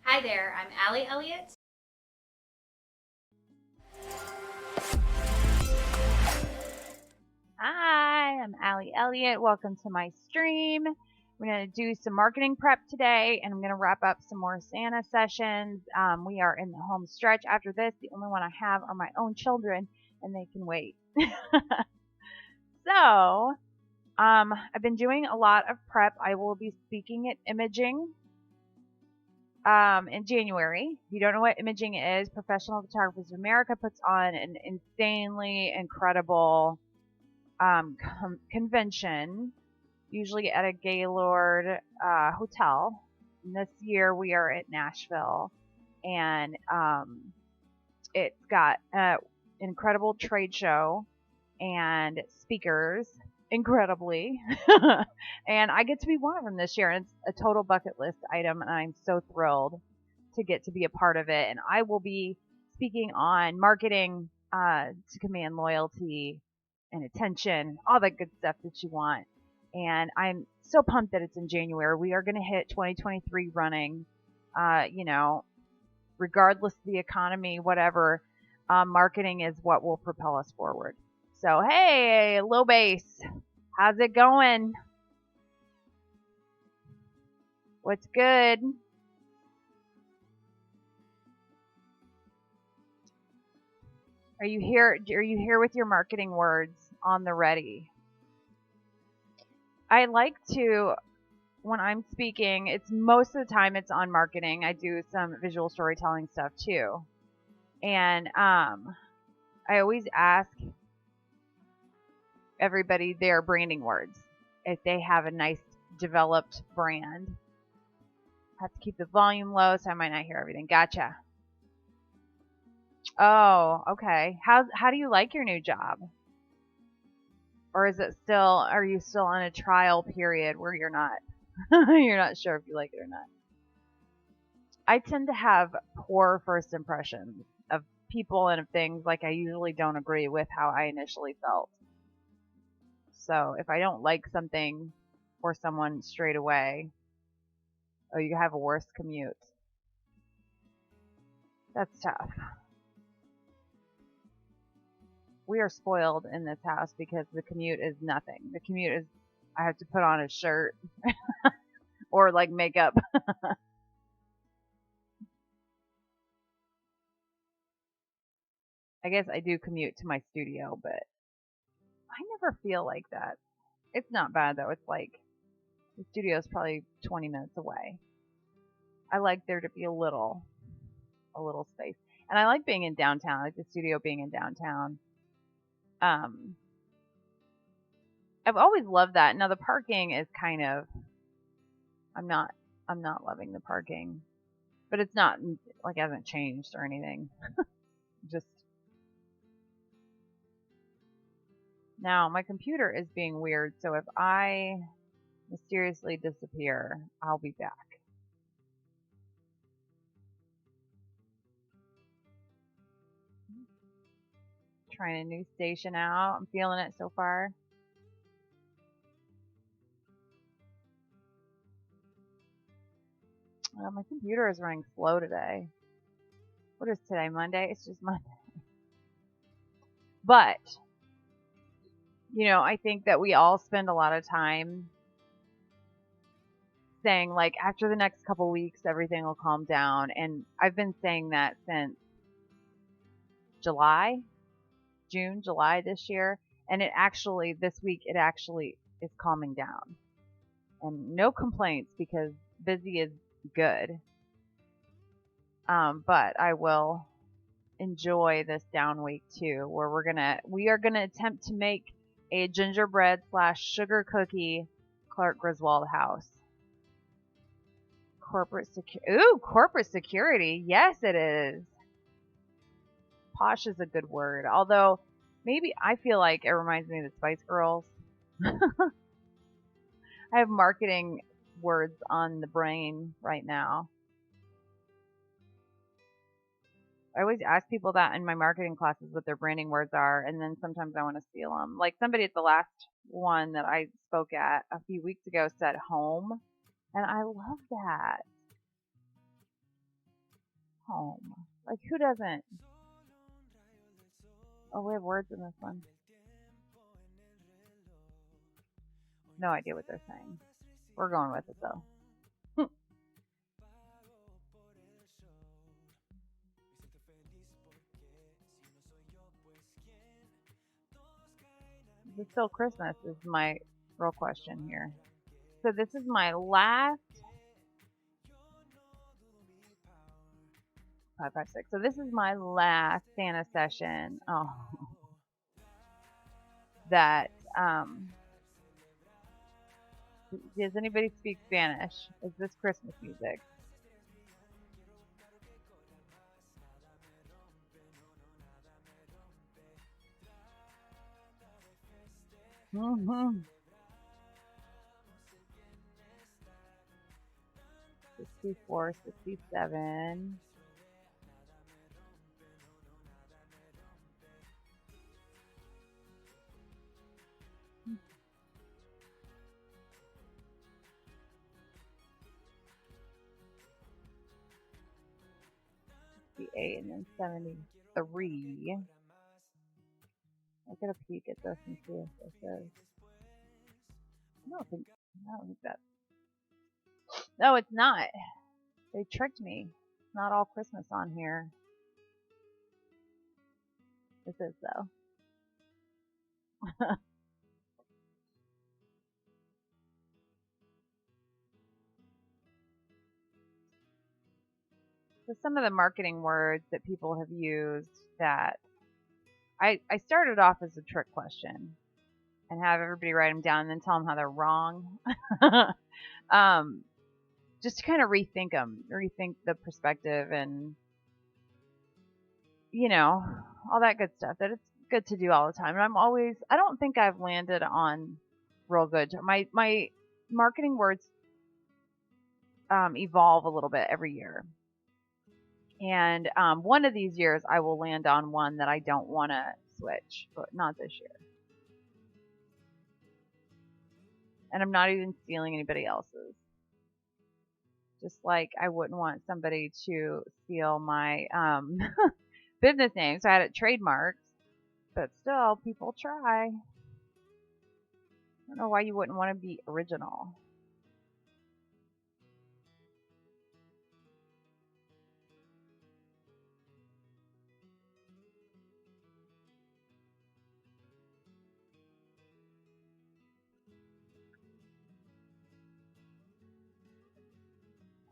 Hi there, I'm Allie Elliott. Hi, I'm Allie Elliott. Welcome to my stream. We're going to do some marketing prep today, and I'm going to wrap up some more Santa sessions. We are in the home stretch after this. The only one I have are my own children, and they can wait. So, I've been doing a lot of prep. I will be speaking at Imaging in January. If you don't know what Imaging is, Professional Photographers of America puts on an insanely incredible convention, usually at a Gaylord hotel. And this year we are at Nashville, and it's got an incredible trade show and speakers, incredibly. And I get to be one of them this year, and it's a total bucket list item, and I'm so thrilled to get to be a part of it. And I will be speaking on marketing to command loyalty and attention, all that good stuff that you want. And I'm so pumped that it's in January. We are going to hit 2023 running, regardless of the economy, whatever. Marketing is what will propel us forward. So, hey, low base, how's it going? What's good? Are you here? Are you here with your marketing words on the ready? I like to, when I'm speaking, it's most of the time it's on marketing. I do some visual storytelling stuff too. And I always ask everybody their branding words if they have a nice developed brand. Have to keep the volume low so I might not hear everything. Gotcha. Oh, okay. How do you like your new job? Or is it still, are you still on a trial period where you're not you're not sure if you like it or not? I tend to have poor first impressions of people and of things. Like, I usually don't agree with how I initially felt. So if I don't like something or someone straight away, oh, you have a worse commute. That's tough. We are spoiled in this house because the commute is nothing. The commute is, I have to put on a shirt or like makeup. I guess I do commute to my studio, but I never feel like that. It's not bad though. It's like the studio is probably 20 minutes away. I like there to be a little space. And I like being in downtown, like the studio being in downtown. Um, I've always loved that. Now the parking is kind of, I'm not, I'm not loving the parking, but it's not like it hasn't changed or anything. Just now my computer is being weird. So if I mysteriously disappear, I'll be back. Trying a new station out. I'm feeling it so far. My computer is running slow today. What is today? Monday? It's just Monday. But, I think that we all spend a lot of time saying, like, after the next couple weeks, everything will calm down. And I've been saying that since June, July this year. And this week, it actually is calming down. And no complaints because busy is good. But I will enjoy this down week too, where we are gonna attempt to make a gingerbread / sugar cookie Clark Griswold house. Corporate security. Yes, it is. Posh is a good word. Although maybe I feel like it reminds me of the Spice Girls. I have marketing words on the brain right now. I always ask people that in my marketing classes what their branding words are, and then sometimes I want to steal them. Like somebody at the last one that I spoke at a few weeks ago said home, and I love that. home. Like, who doesn't? Oh, we have words in this one. No idea what they're saying. We're going with it, though. Is it still Christmas is my real question here. So this is my last 556. So this is my last Santa session. Oh, that does anybody speak Spanish? Is this Christmas music? Mm-hmm. 64, 67. And then 73. I'll get a peek at this and see if this is. I don't think that. No, it's not. They tricked me. It's not all Christmas on here. This is though. So some of the marketing words that people have used that I started off as a trick question and have everybody write them down and then tell them how they're wrong. Just to kind of rethink the perspective and, all that good stuff that it's good to do all the time. And I don't think I've landed on real good. My marketing words evolve a little bit every year. And one of these years I will land on one that I don't want to switch, but not this year. And I'm not even stealing anybody else's. Just like I wouldn't want somebody to steal my business name. So I had it trademarked, but still people try. I don't know why you wouldn't want to be original.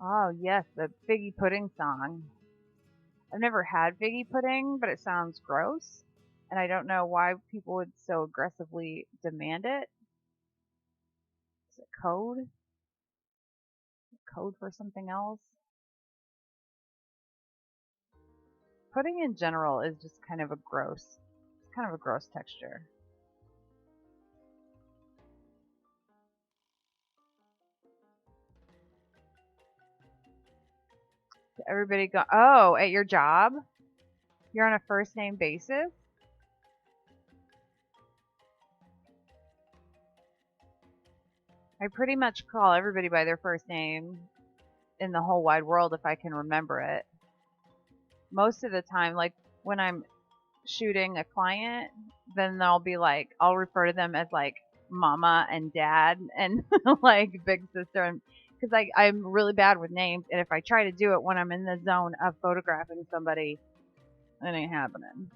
Oh, yes, the figgy pudding song. I've never had figgy pudding, but it sounds gross. And I don't know why people would so aggressively demand it. Is it code? Code for something else? Pudding in general is just kind of a gross texture. Everybody go, oh, at your job? You're on a first name basis? I pretty much call everybody by their first name in the whole wide world if I can remember it. Most of the time, like when I'm shooting a client, then they'll be like, I'll refer to them as like mama and dad and like big sister, and because I'm really bad with names, and if I try to do it when I'm in the zone of photographing somebody, it ain't happening.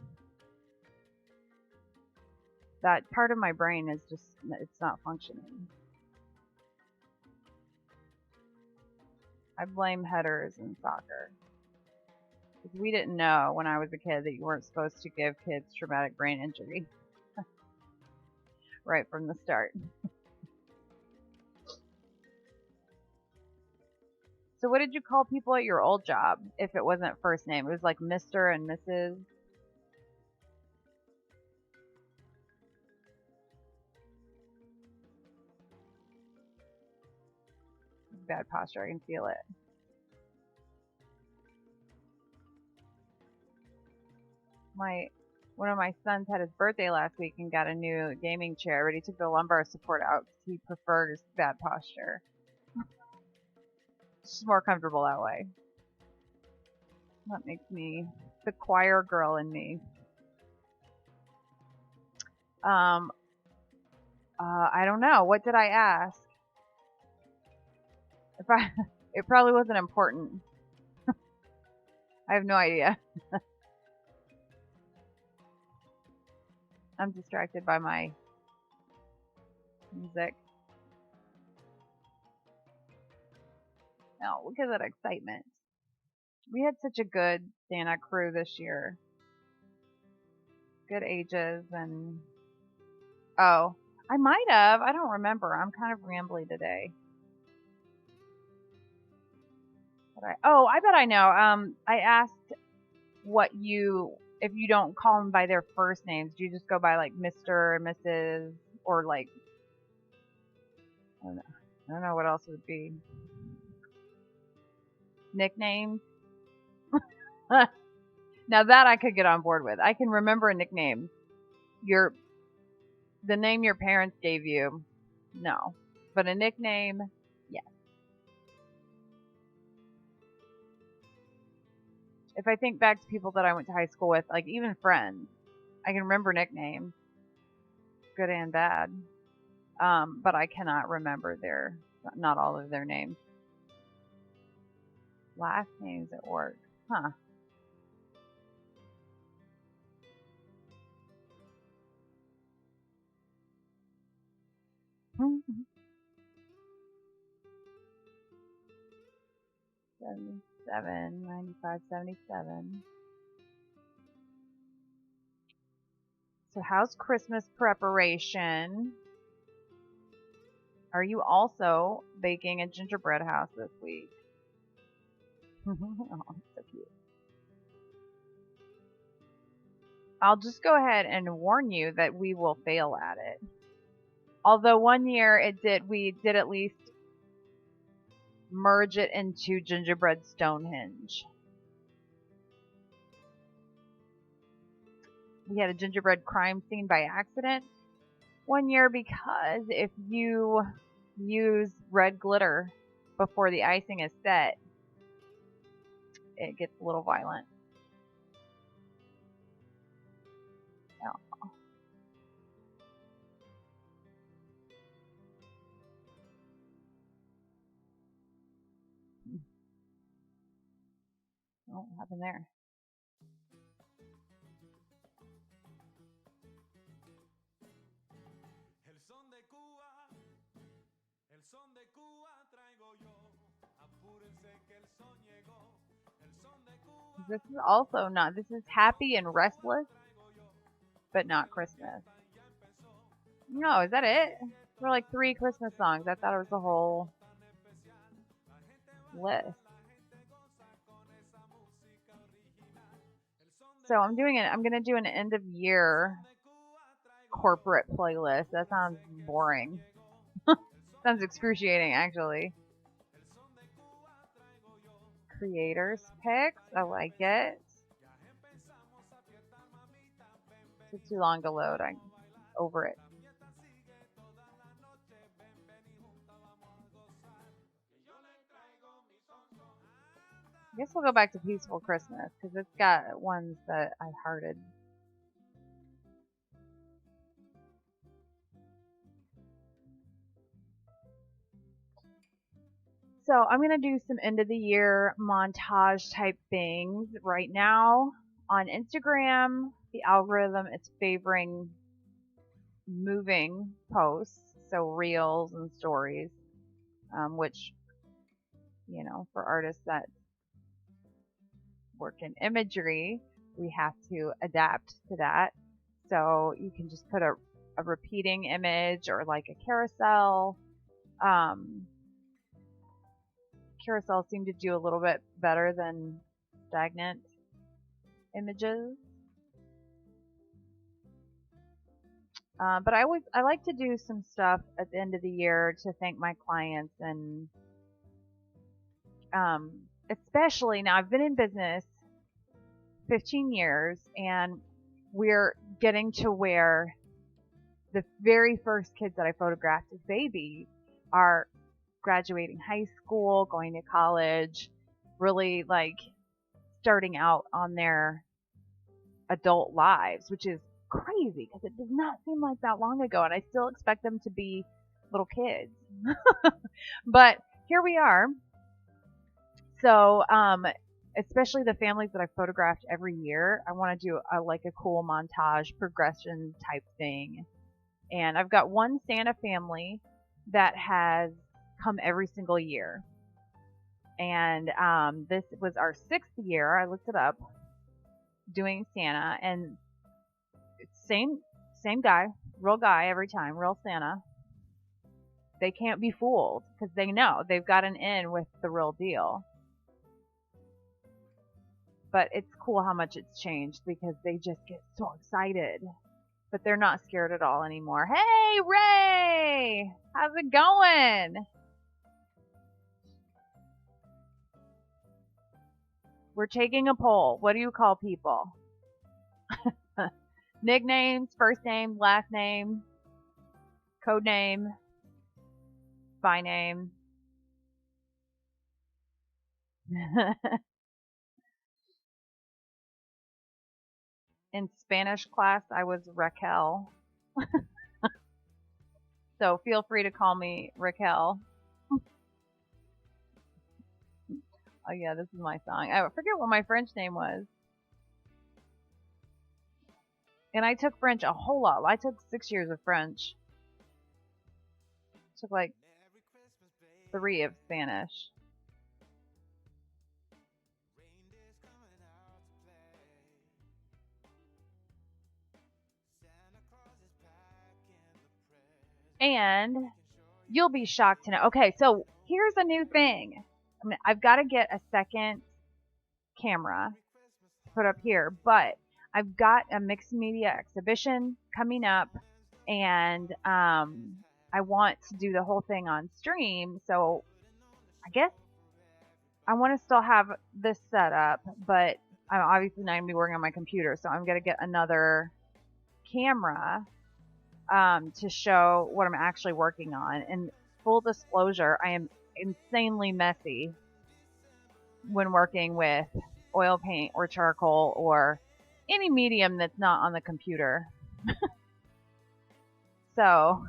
That part of my brain is just, it's not functioning. I blame headers in soccer. Because we didn't know when I was a kid that you weren't supposed to give kids traumatic brain injury. Right from the start. So what did you call people at your old job if it wasn't first name? It was like Mr. and Mrs. Bad posture, I can feel it. One of my sons had his birthday last week and got a new gaming chair, but he took the lumbar support out because he prefers bad posture. It's just more comfortable that way. That makes me the choir girl in me. I don't know. What did I ask? It probably wasn't important. I have no idea. I'm distracted by my music. Oh, look at that excitement. We had such a good Santa crew this year. Good ages and... Oh, I might have. I don't remember. I'm kind of rambly today. I bet I know. I asked if you don't call them by their first names, do you just go by like Mr. and Mrs. or like, I don't know what else it would be. Nicknames? Now that I could get on board with. I can remember a nickname. The name your parents gave you, no. But a nickname, yes. If I think back to people that I went to high school with, like even friends, I can remember nicknames, good and bad. But I cannot remember not all of their names. Last names at work, huh? Mm-hmm. 77, 95, 77. So how's Christmas preparation? Are you also baking a gingerbread house this week? Oh, so cute. I'll just go ahead and warn you that we will fail at it. Although one year we did at least merge it into gingerbread Stonehenge. We had a gingerbread crime scene by accident one year because if you use red glitter before the icing is set, it gets a little violent. Oh. What happened there? This is also not. This is Happy and Restless, but not Christmas. No, is that it? There are like 3 Christmas songs. I thought it was the whole list. So I'm gonna do an end of year corporate playlist. That sounds boring. Sounds excruciating, actually. Creators picks. I like it. Took too long to load. I'm over it. I guess we'll go back to Peaceful Christmas because it's got ones that I hearted. So I'm going to do some end of the year montage type things right now. On Instagram, the algorithm is favoring moving posts, so reels and stories, which, for artists that work in imagery, we have to adapt to that. So you can just put a repeating image or like a carousel. Carousels seem to do a little bit better than stagnant images. But I like to do some stuff at the end of the year to thank my clients and especially now I've been in business 15 years and we're getting to where the very first kids that I photographed as babies are graduating high school, going to college, really like starting out on their adult lives, which is crazy because it does not seem like that long ago, and I still expect them to be little kids. But here we are. So, especially the families that I photographed every year, I want to do a cool montage progression type thing. And I've got one Santa family that has come every single year. And this was our 6th year. I looked it up, doing Santa, and same guy, real guy every time, real Santa. They can't be fooled because they know they've got an in with the real deal. But it's cool how much it's changed because they just get so excited. But they're not scared at all anymore. Hey, Ray! How's it going? We're taking a poll. What do you call people? Nicknames, first name, last name, code name, spy name. In Spanish class, I was Raquel. So feel free to call me Raquel. Oh yeah, this is my song. I forget what my French name was. And I took French a whole lot. I took 6 years of French. Took like 3 of Spanish. And you'll be shocked to know. Okay, so here's a new thing. I've got to get a second camera to put up here, but I've got a mixed media exhibition coming up, and I want to do the whole thing on stream. So I guess I want to still have this set up, but I'm obviously not going to be working on my computer, so I'm going to get another camera to show what I'm actually working on. And full disclosure, I am insanely messy when working with oil paint or charcoal or any medium that's not on the computer. So,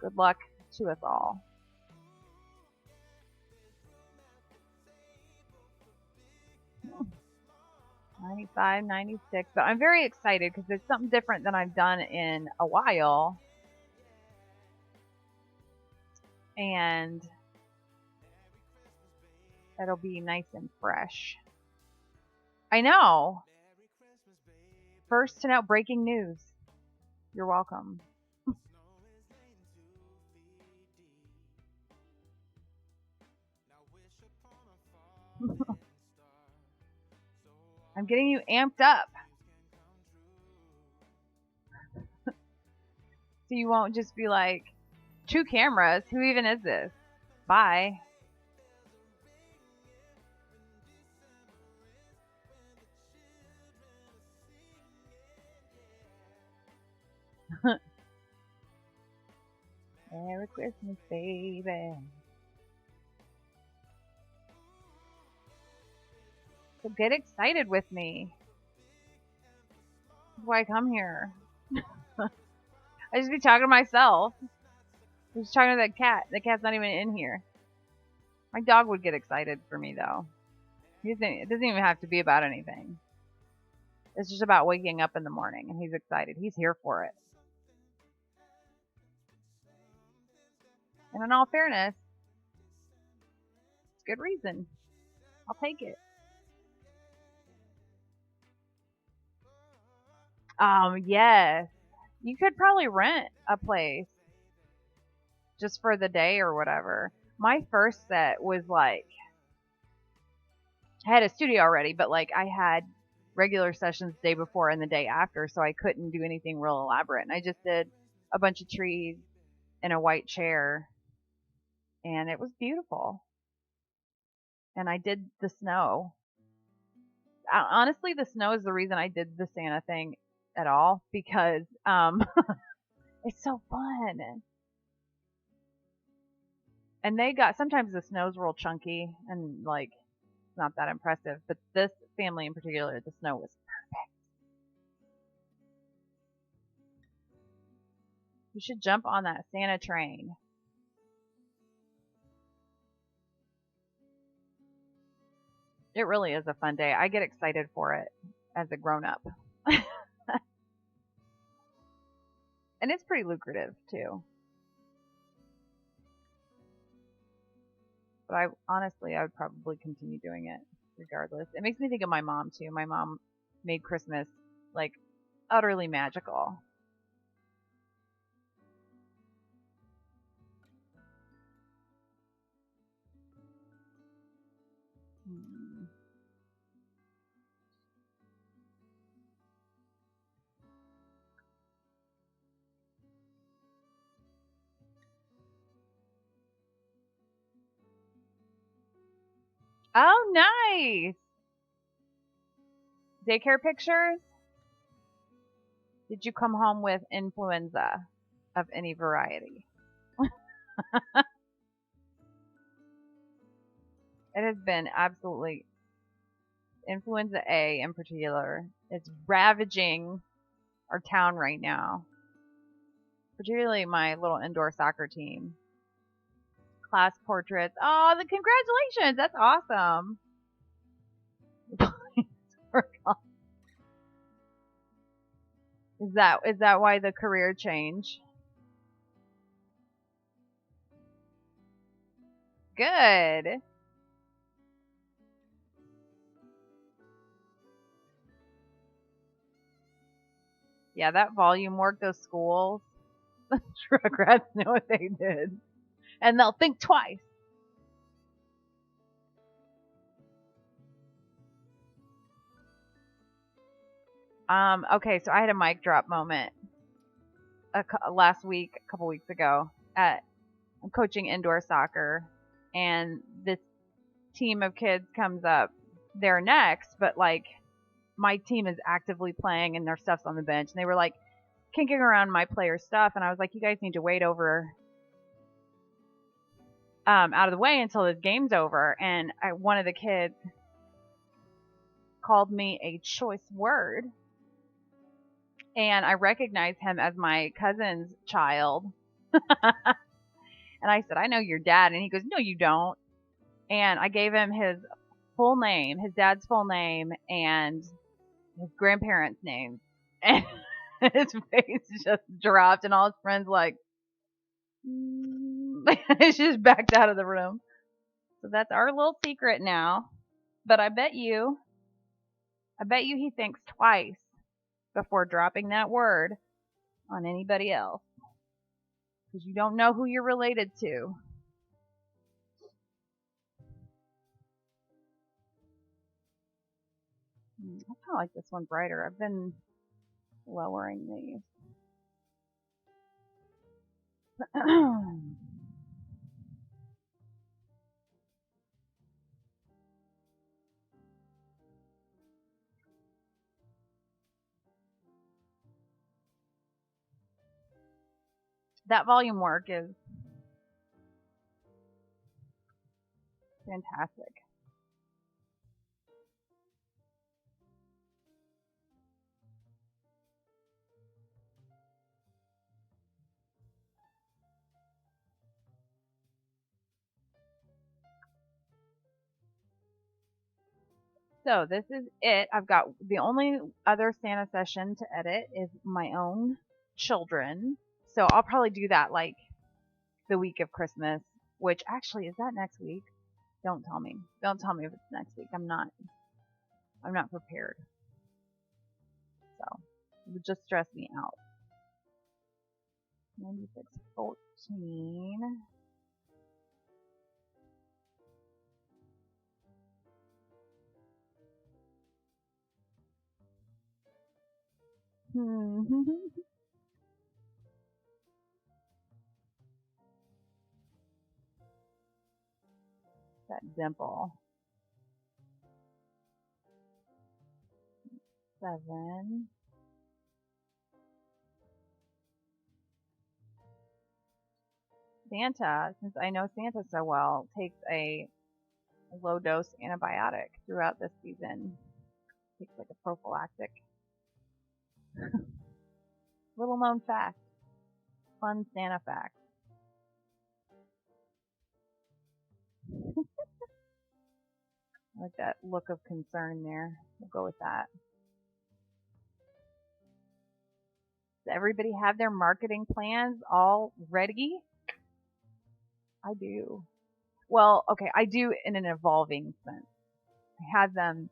good luck to us all. Hmm. 95, 96, but I'm very excited because it's something different than I've done in a while. And it'll be nice and fresh. I know. First to know, breaking news. You're welcome. I'm getting you amped up. So you won't just be like, 2 cameras? Who even is this? Bye. Merry Christmas, baby. So get excited with me. That's why I come here. I just be talking to myself. I'm just talking to that cat. The cat's not even in here. My dog would get excited for me, though. It doesn't even have to be about anything. It's just about waking up in the morning, and he's excited. He's here for it. And in all fairness, it's good reason. I'll take it. Yes. You could probably rent a place just for the day or whatever. My first set was like, I had a studio already, but like I had regular sessions the day before and the day after, so I couldn't do anything real elaborate. And I just did a bunch of trees and a white chair, and it was beautiful. And I did the snow. Honestly, the snow is the reason I did the Santa thing at all, because it's so fun. And sometimes the snow's real chunky and like It's not that impressive. But this family in particular, the snow was perfect. You should jump on that Santa train. It really is a fun day. I get excited for it as a grown-up. And it's pretty lucrative, too. But I would probably continue doing it regardless. It makes me think of my mom, too. My mom made Christmas, like, utterly magical. Hmm. Oh, nice! Daycare pictures? Did you come home with influenza of any variety? It has been absolutely influenza A in particular. It's ravaging our town right now, particularly my little indoor soccer team. Class portraits. Oh, the congratulations! That's awesome. Is that why the career change? Good. Yeah, that volume work, those schools, Rugrats know what they did, and they'll think twice. Okay, so I had a mic drop moment last week, a couple weeks ago. I'm coaching indoor soccer, and this team of kids comes up. They're next, but like my team is actively playing, and their stuff's on the bench, and they were like kinking around my player stuff, and I was like, you guys need to wait over out of the way until the game's over. And one of the kids called me a choice word, and I recognized him as my cousin's child. And I said, I know your dad. And he goes, no, you don't. And I gave him his full name, his dad's full name, and his grandparents' names. And his face just dropped, and all his friends like, it's just backed out of the room. So that's our little secret now. But I bet you he thinks twice before dropping that word on anybody else. Because you don't know who you're related to. I kind of like this one brighter. I've been lowering these. That volume work is fantastic. So this is it. I've got the only other Santa session to edit is my own children. So I'll probably do that like the week of Christmas, which actually is that next week? Don't tell me. Don't tell me if it's next week. I'm not prepared. So it would just stress me out. 9614. That dimple. 7. Santa, since I know Santa so well, takes a low dose antibiotic throughout this season. Takes like a prophylactic. Little known fact. Fun Santa fact. I like that look of concern there. We'll go with that. Does everybody have their marketing plans all ready? I do. Well, okay, I do in an evolving sense. I have them.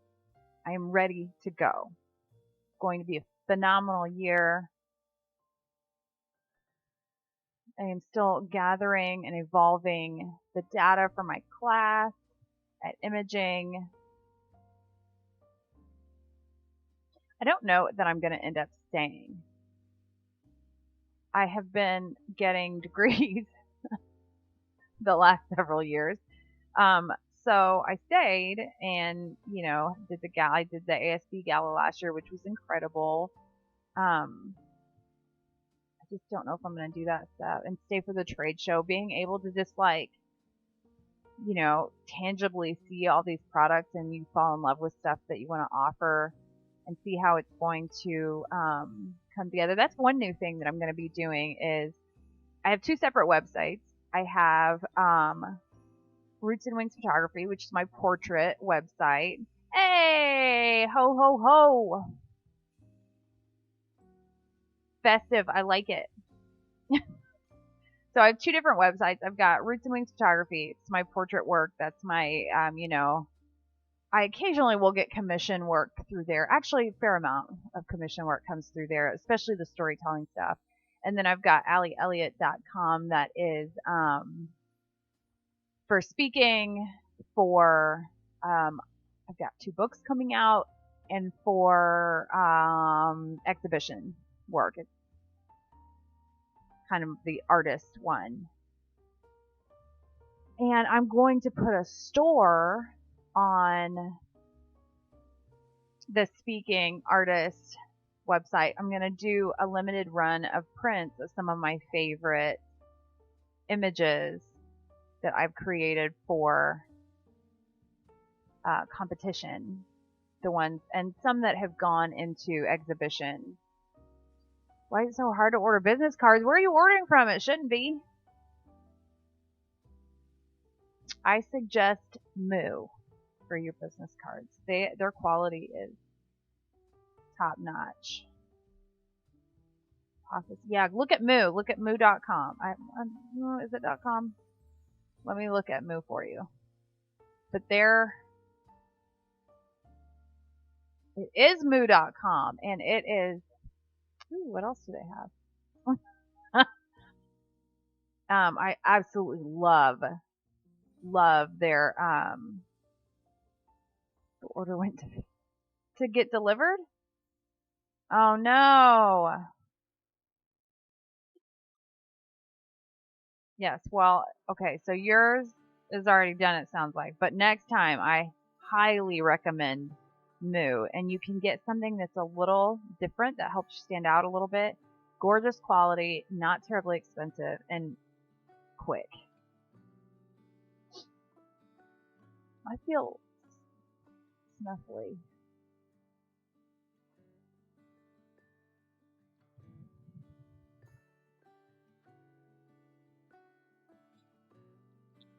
I am ready to go. It's going to be a phenomenal year. I am still gathering and evolving the data for my class at imaging. I don't know that I'm going to end up staying. I have been getting degrees the last several years. So I stayed and, I did the ASB gala last year, which was incredible. I just don't know if I'm going to do that stuff and stay for the trade show. Being able to just tangibly see all these products and you fall in love with stuff that you want to offer and see how it's going to come together. That's one new thing that I'm going to be doing is I have two separate websites. I have Roots and Wings Photography, which is my portrait website. Hey, ho, ho, ho. Festive. I like it. So I have two different websites. I've got Roots and Wings Photography. It's my portrait work. That's my, I occasionally will get commission work through there. Actually, a fair amount of commission work comes through there, especially the storytelling stuff. And then I've got mrsalyelliott.com that is for speaking, for I've got 2 books coming out, and for exhibition work. It's kind of the artist one. And I'm going to put a store on the speaking artist website. I'm going to do a limited run of prints of some of my favorite images that I've created for competition. The ones, and some that have gone into exhibition. Why is it so hard to order business cards? Where are you ordering from? It shouldn't be. I suggest Moo for your business cards. Their quality is top notch. Yeah, look at Moo. Look at moo.com. Is it .com? Let me look at Moo for you. But it is moo.com, and it is. Ooh, what else do they have? I absolutely love their the order went to get delivered. Oh no. Yes, well, okay, so yours is already done, it sounds like. But next time, I highly recommend Moo, and you can get something that's a little different that helps you stand out a little bit. Gorgeous quality, not terribly expensive, and quick. I feel snuffly.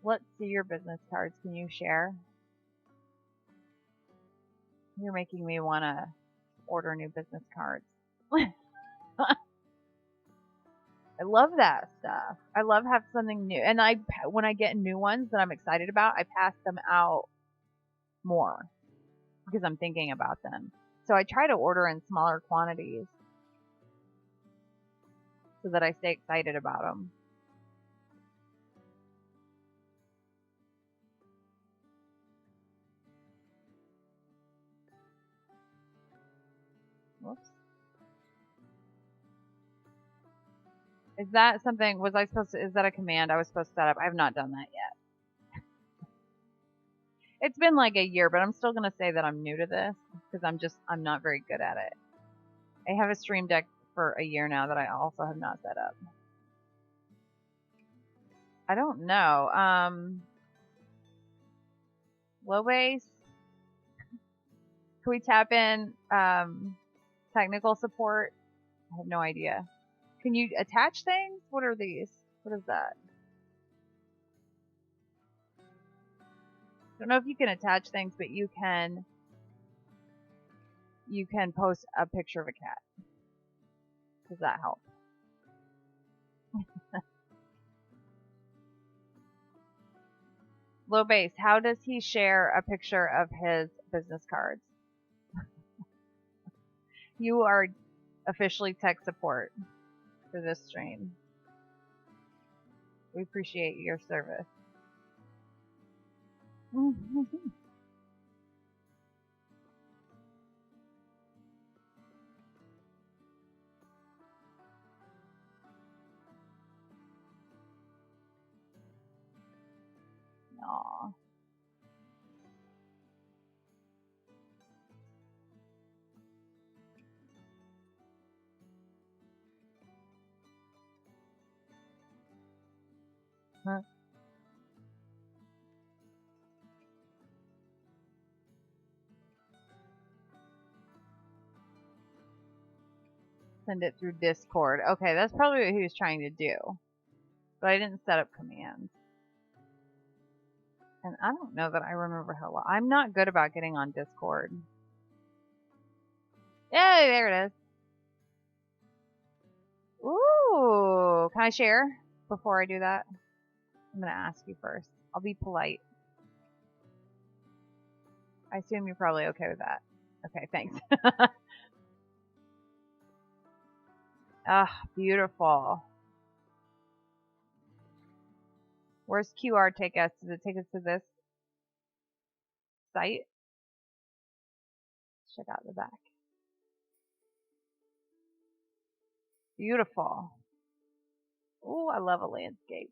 Let's see your business cards. Can you share? You're making me want to order new business cards. I love that stuff. I love having something new. And when I get new ones that I'm excited about, I pass them out more because I'm thinking about them. So I try to order in smaller quantities so that I stay excited about them. Whoops. Is that something, is that a command I was supposed to set up? I have not done that yet. It's been like a year, but I'm still going to say that I'm new to this because I'm not very good at it. I have a stream deck for a year now that I also have not set up. I don't know. Low base. Can we tap in technical support? I have no idea. Can you attach things? What are these? What is that? Don't know if you can attach things, but you can post a picture of a cat. Does that help? Low base. How does he share a picture of his business cards? You are officially tech support for this stream. We appreciate your service. Aw. Huh. Send it through Discord. Okay, that's probably what he was trying to do. But I didn't set up commands. And I don't know that I remember how long. I'm not good about getting on Discord. Yay, there it is. Ooh, can I share before I do that? I'm going to ask you first. I'll be polite. I assume you're probably okay with that. Okay, thanks. Ah, beautiful. Where's QR take us? Does it take us to this site? Check out the back. Beautiful. Ooh, I love a landscape.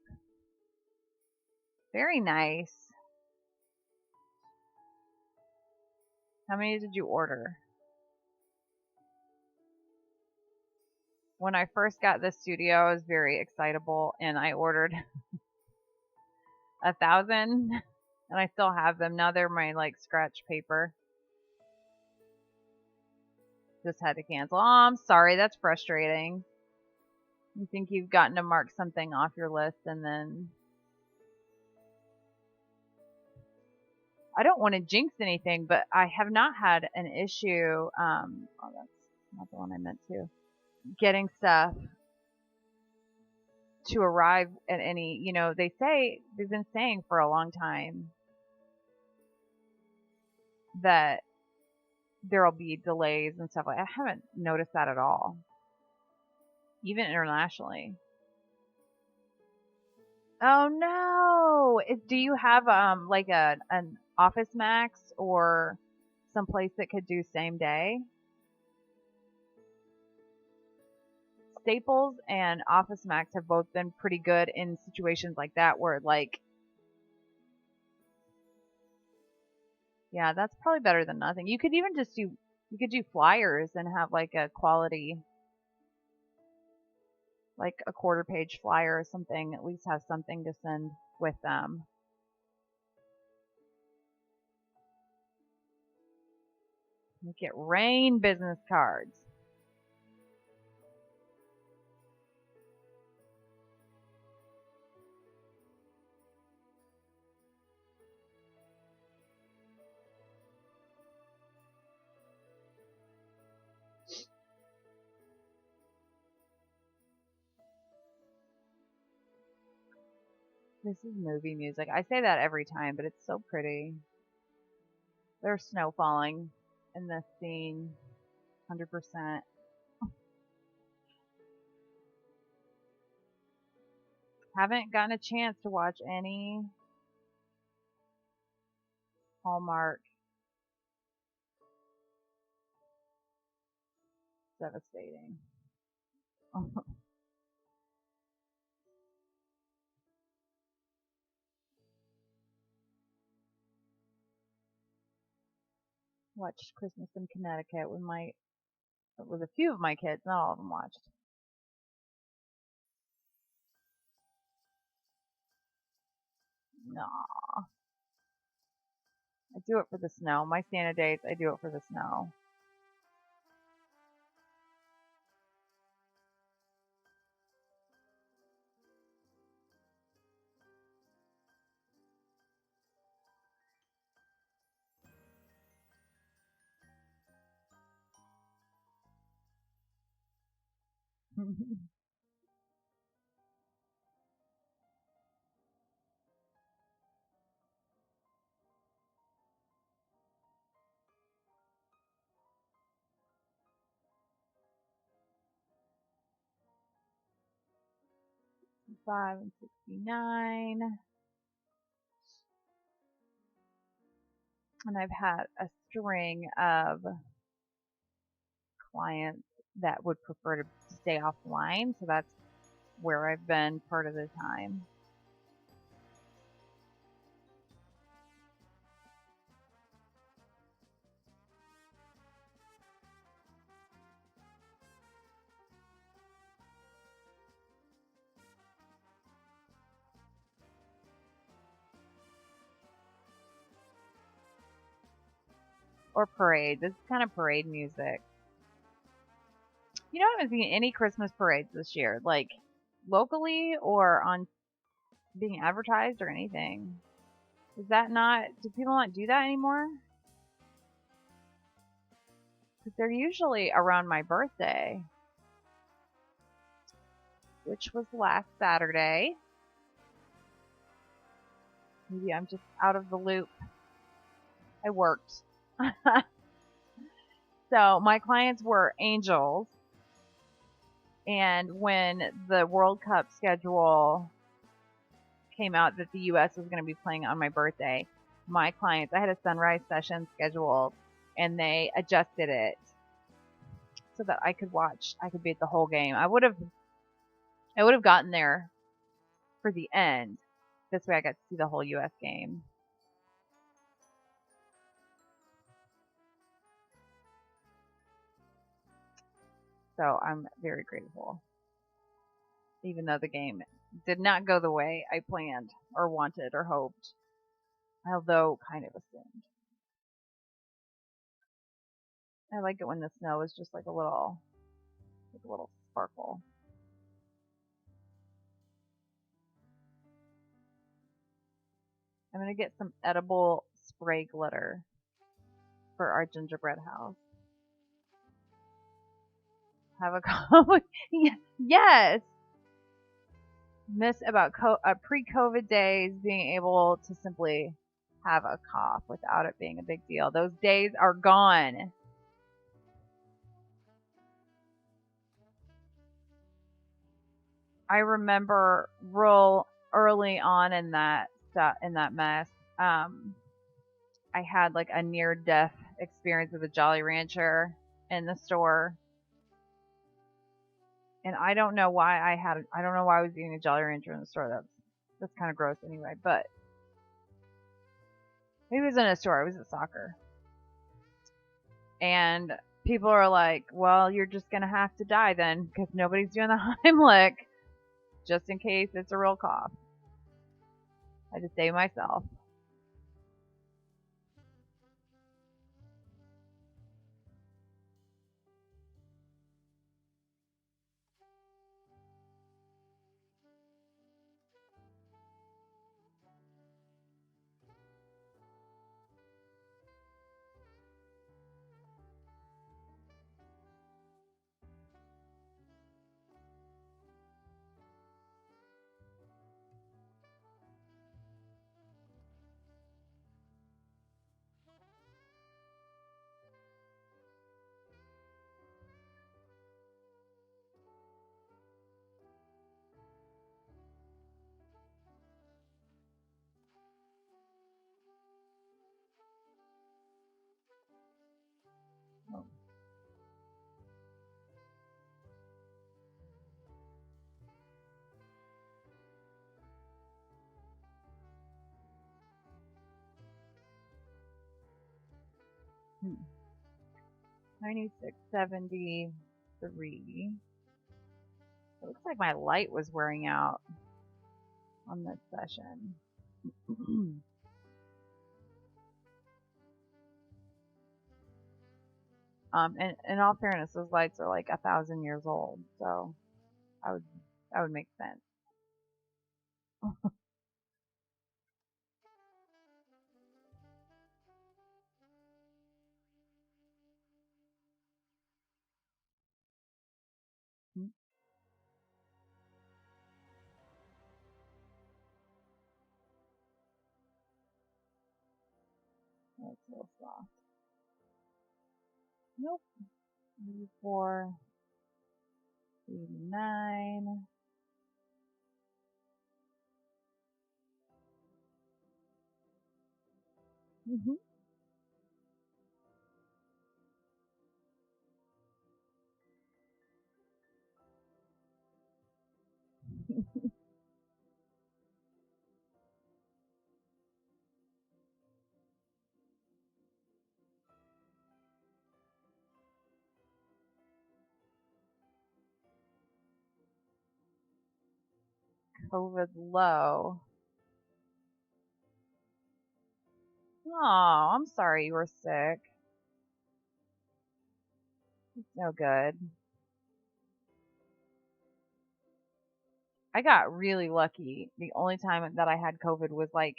Very nice. How many did you order? When I first got this studio, I was very excitable, and I ordered 1,000, and I still have them. Now they're my like scratch paper. Just had to cancel. Oh, I'm sorry. That's frustrating. You think you've gotten to mark something off your list, and then I don't want to jinx anything, but I have not had an issue. Oh, that's not the one I meant to. Getting stuff to arrive at any, they've been saying for a long time that there'll be delays and stuff like that. I haven't noticed that at all, even internationally. Oh no! Do you have like an Office Max or someplace that could do same day? Staples and Office Max have both been pretty good in situations like that where like, yeah, that's probably better than nothing. You could even you could do flyers and have like a quality, like a quarter-page flyer or something. At least have something to send with them. You get rain business cards. This is movie music. I say that every time, but it's so pretty. There's snow falling in this scene, 100%. Haven't gotten a chance to watch any Hallmark. Devastating. Watched Christmas in Connecticut with a few of my kids. Not all of them watched. No. I do it for the snow. My Santa days, I do it for the snow. Mm-hmm. 5 and 69. And I've had a string of clients that would prefer to stay offline, so that's where I've been part of the time. Or parade. This is kind of parade music. You know, I haven't seen any Christmas parades this year, like locally or on being advertised or anything. Is that not, do people not do that anymore? Because they're usually around my birthday, which was last Saturday. Maybe I'm just out of the loop. I worked. So my clients were Angels. And when the World Cup schedule came out that the U.S. was going to be playing on my birthday, my clients, I had a sunrise session scheduled, and they adjusted it so that I could be at the whole game. I would have gotten there for the end. This way I got to see the whole U.S. game. So I'm very grateful. Even though the game did not go the way I planned or wanted or hoped. Although kind of assumed. I like it when the snow is just like a little sparkle. I'm going to get some edible spray glitter for our gingerbread house. Have a coffee. Yes. Miss about pre-COVID days being able to simply have a cough without it being a big deal. Those days are gone. I remember real early on in that mess, I had like a near-death experience with a Jolly Rancher in the store, and I don't know why I was eating a Jolly Rancher in the store. That's kind of gross anyway. But maybe it was in a store. It was at soccer, and people are like, "Well, you're just gonna have to die then, because nobody's doing the Heimlich, just in case it's a real cough." I just save myself. Oh. Hmm. 9673. It looks like my light was wearing out on this session. And in all fairness, those lights are like 1,000 years old, so I would that would make sense. That's a little soft. Nope. 84, 89. Mm-hmm. COVID low. Oh, I'm sorry you were sick. It's no good. I got really lucky. The only time that I had COVID was like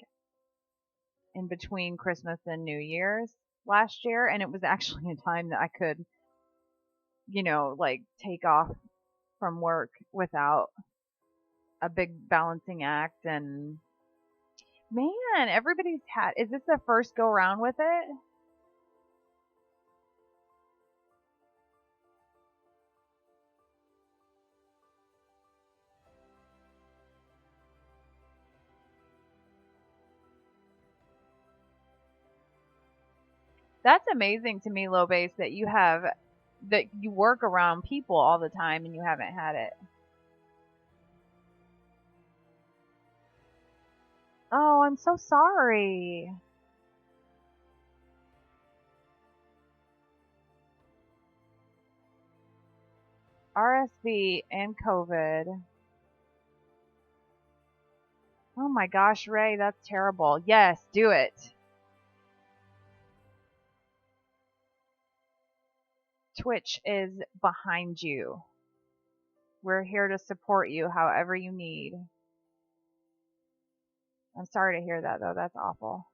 in between Christmas and New Year's last year, and it was actually a time that I could, like take off from work without a big balancing act. And man, everybody's had. Is this the first go around with it? That's amazing to me, low base, that you work around people all the time and you haven't had it. Oh, I'm so sorry. RSV and COVID. Oh my gosh, Ray, that's terrible. Yes, do it. Twitch is behind you. We're here to support you however you need. I'm sorry to hear that, though. That's awful.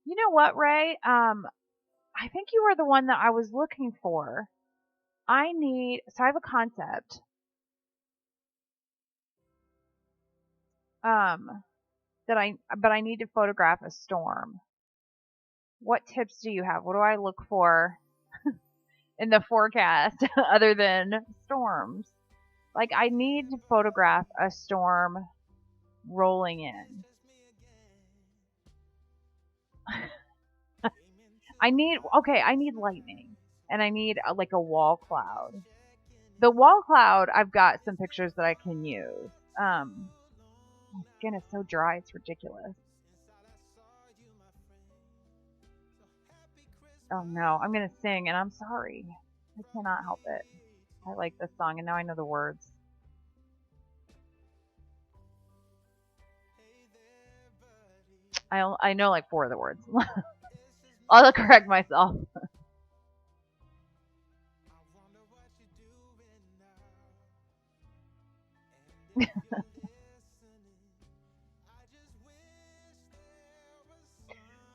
You know what, Ray? I think you were the one that I was looking for. So I have a concept. Um, but I need to photograph a storm. What tips do you have? What do I look for in the forecast other than storms? Like, I need to photograph a storm rolling in. I need lightning. And I need like a wall cloud. The wall cloud, I've got some pictures that I can use. My skin is so dry, it's ridiculous. Oh no, I'm gonna sing and I'm sorry. I cannot help it. I like this song and now I know the words. I know like 4 of the words. I'll correct myself.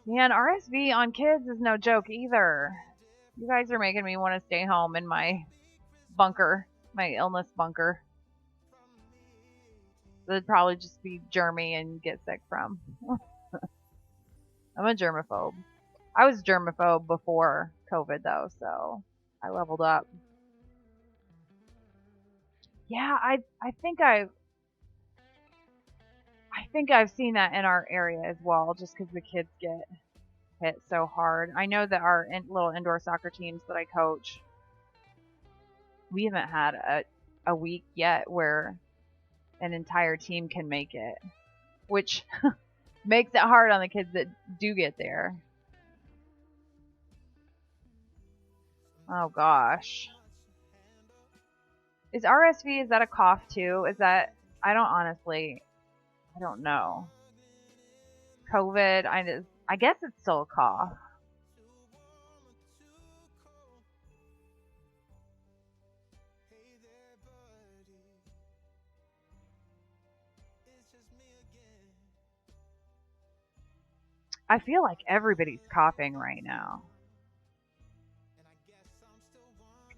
Man, RSV on kids is no joke either. You guys are making me want to stay home in my bunker, my illness bunker. That'd probably just be germy and get sick from. I'm a germaphobe. I was germaphobe before COVID though, so I leveled up. Yeah, I think I've seen that in our area as well, just because the kids get hit so hard. I know that our little indoor soccer teams that I coach, we haven't had a week yet where an entire team can make it, which makes it hard on the kids that do get there. Oh gosh. Is RSV, is that a cough too? Is that, I don't know. COVID, I guess it's still a cough. I feel like everybody's coughing right now.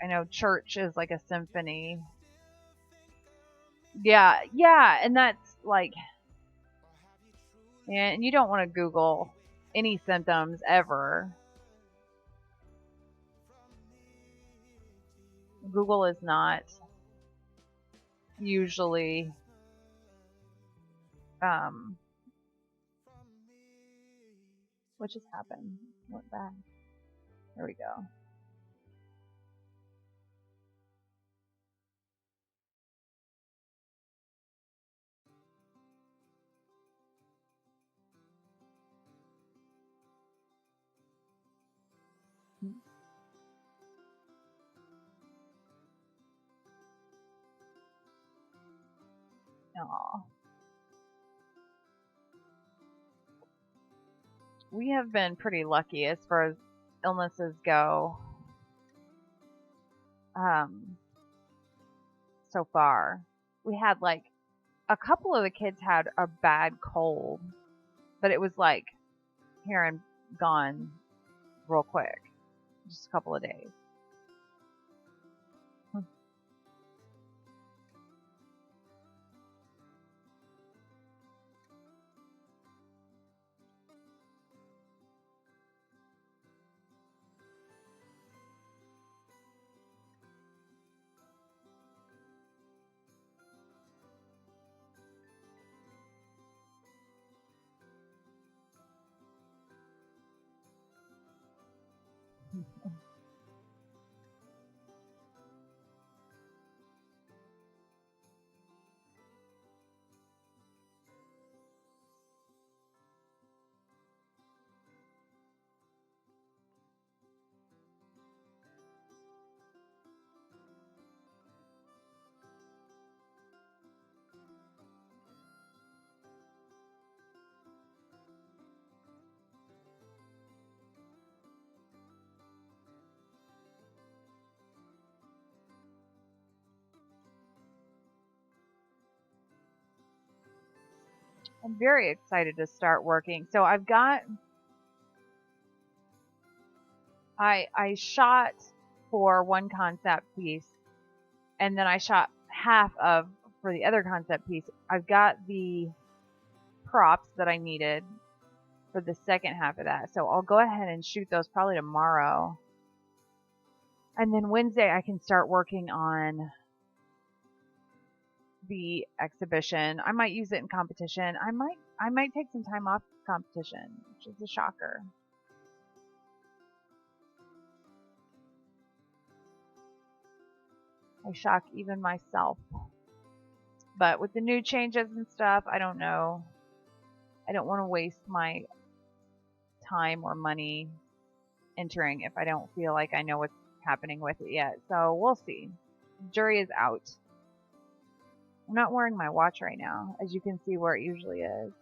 I know church is like a symphony. Yeah, and that's like, and you don't want to Google any symptoms ever. Google is not usually what just happened? Went back. There we go. Aww. We have been pretty lucky as far as illnesses go. So far, we had like a couple of the kids had a bad cold, but it was like here and gone real quick, just a couple of days. I'm very excited to start working. So I shot for one concept piece, and then I shot half of for the other concept piece. I've got the props that I needed for the second half of that. So I'll go ahead and shoot those probably tomorrow. And then Wednesday I can start working on the exhibition. I might use it in competition. I might take some time off competition, which is a shocker. I shock even myself. But with the new changes and stuff, I don't know. I don't want to waste my time or money entering if I don't feel like I know what's happening with it yet. So we'll see. Jury is out. I'm not wearing my watch right now, as you can see where it usually is.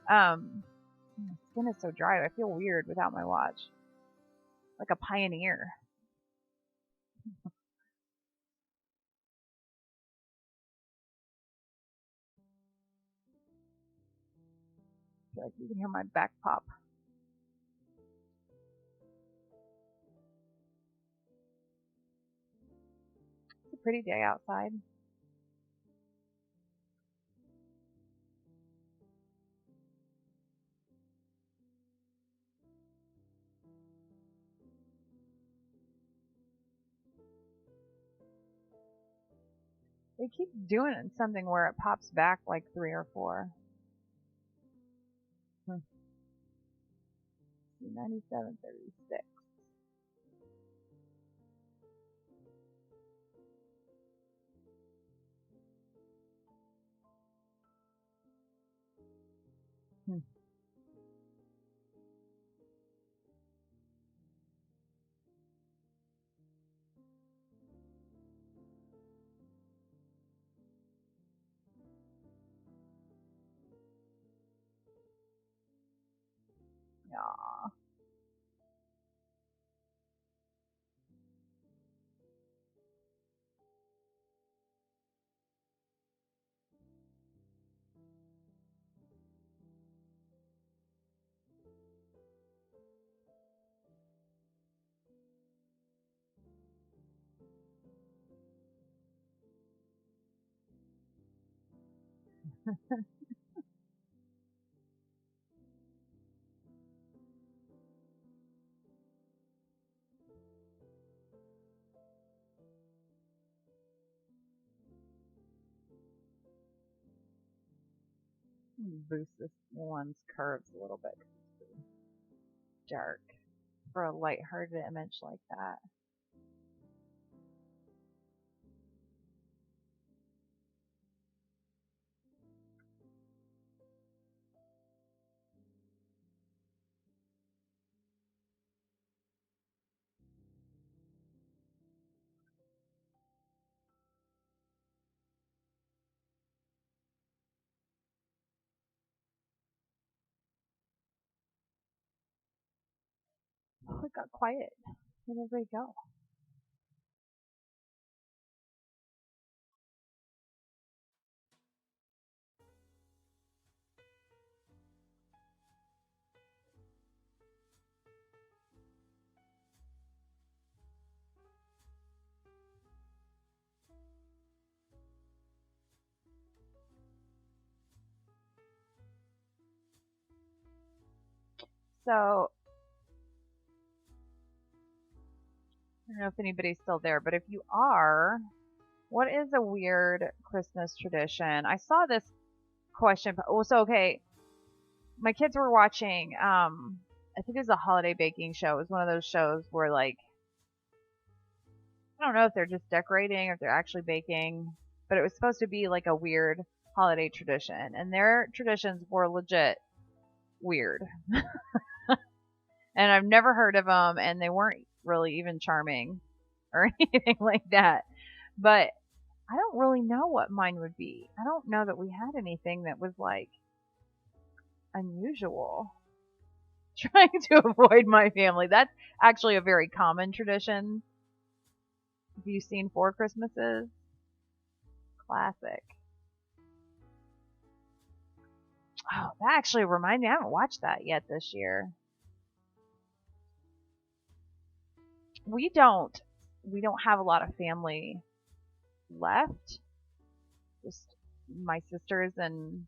My skin is so dry. I feel weird without my watch. Like a pioneer. I feel like you can hear my back pop. It's a pretty day outside. They keep doing something where it pops back like 3 or 4. 97.36. Yeah. Boost this one's curves a little bit 'cause it's pretty dark for a lighthearted image like that. Oh, it got quiet. Where'd everybody go? So, I don't know if anybody's still there, but if you are, what is a weird Christmas tradition? I saw this question. Oh, so okay, my kids were watching. I think it was a holiday baking show. It was one of those shows where like I don't know if they're just decorating or if they're actually baking, but it was supposed to be like a weird holiday tradition, and their traditions were legit weird. And I've never heard of them, and they weren't really even charming or anything like that. But I don't really know what mine would be. I don't know that we had anything that was like unusual. Trying to avoid my family. That's actually a very common tradition. Have you seen Four Christmases? Classic. Oh, that actually reminds me. I haven't watched that yet this year. We don't have a lot of family left. Just my sisters and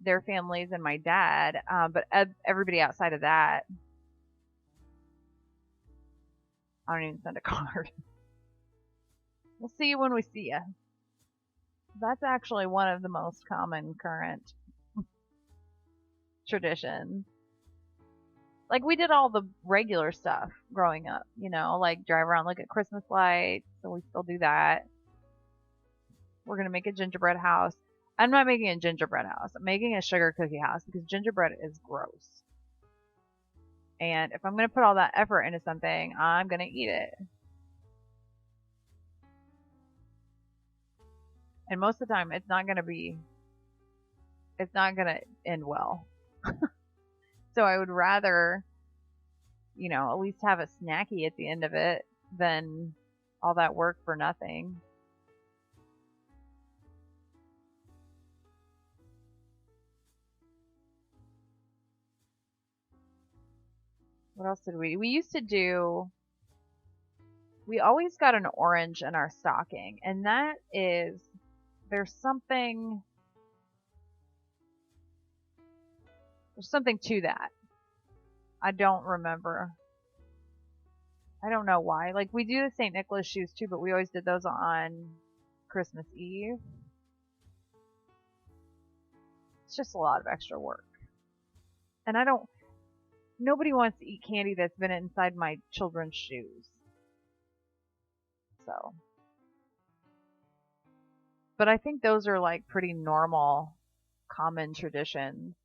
their families and my dad. But everybody outside of that, I don't even send a card. We'll see you when we see you. That's actually one of the most common current traditions. Like we did all the regular stuff growing up, like drive around, look at Christmas lights. So we still do that. We're gonna make a gingerbread house. I'm not making a gingerbread house. I'm making a sugar cookie house because gingerbread is gross. And if I'm gonna put all that effort into something, I'm gonna eat it. And most of the time, it's not gonna end well. So I would rather, at least have a snacky at the end of it than all that work for nothing. What else did we used to do? We always got an orange in our stocking, and there's something to that. I don't remember. I don't know why. Like we do the St. Nicholas shoes too, but we always did those on Christmas Eve. It's just a lot of extra work. And I don't nobody wants to eat candy that's been inside my children's shoes. So, but I think those are like pretty normal, common traditions.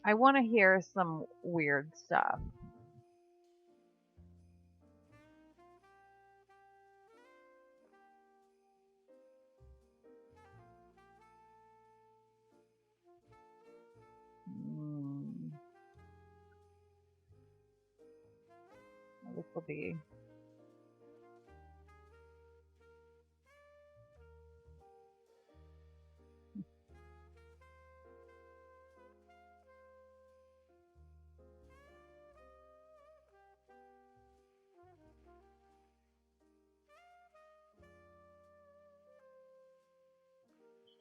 I want to hear some weird stuff. This will be.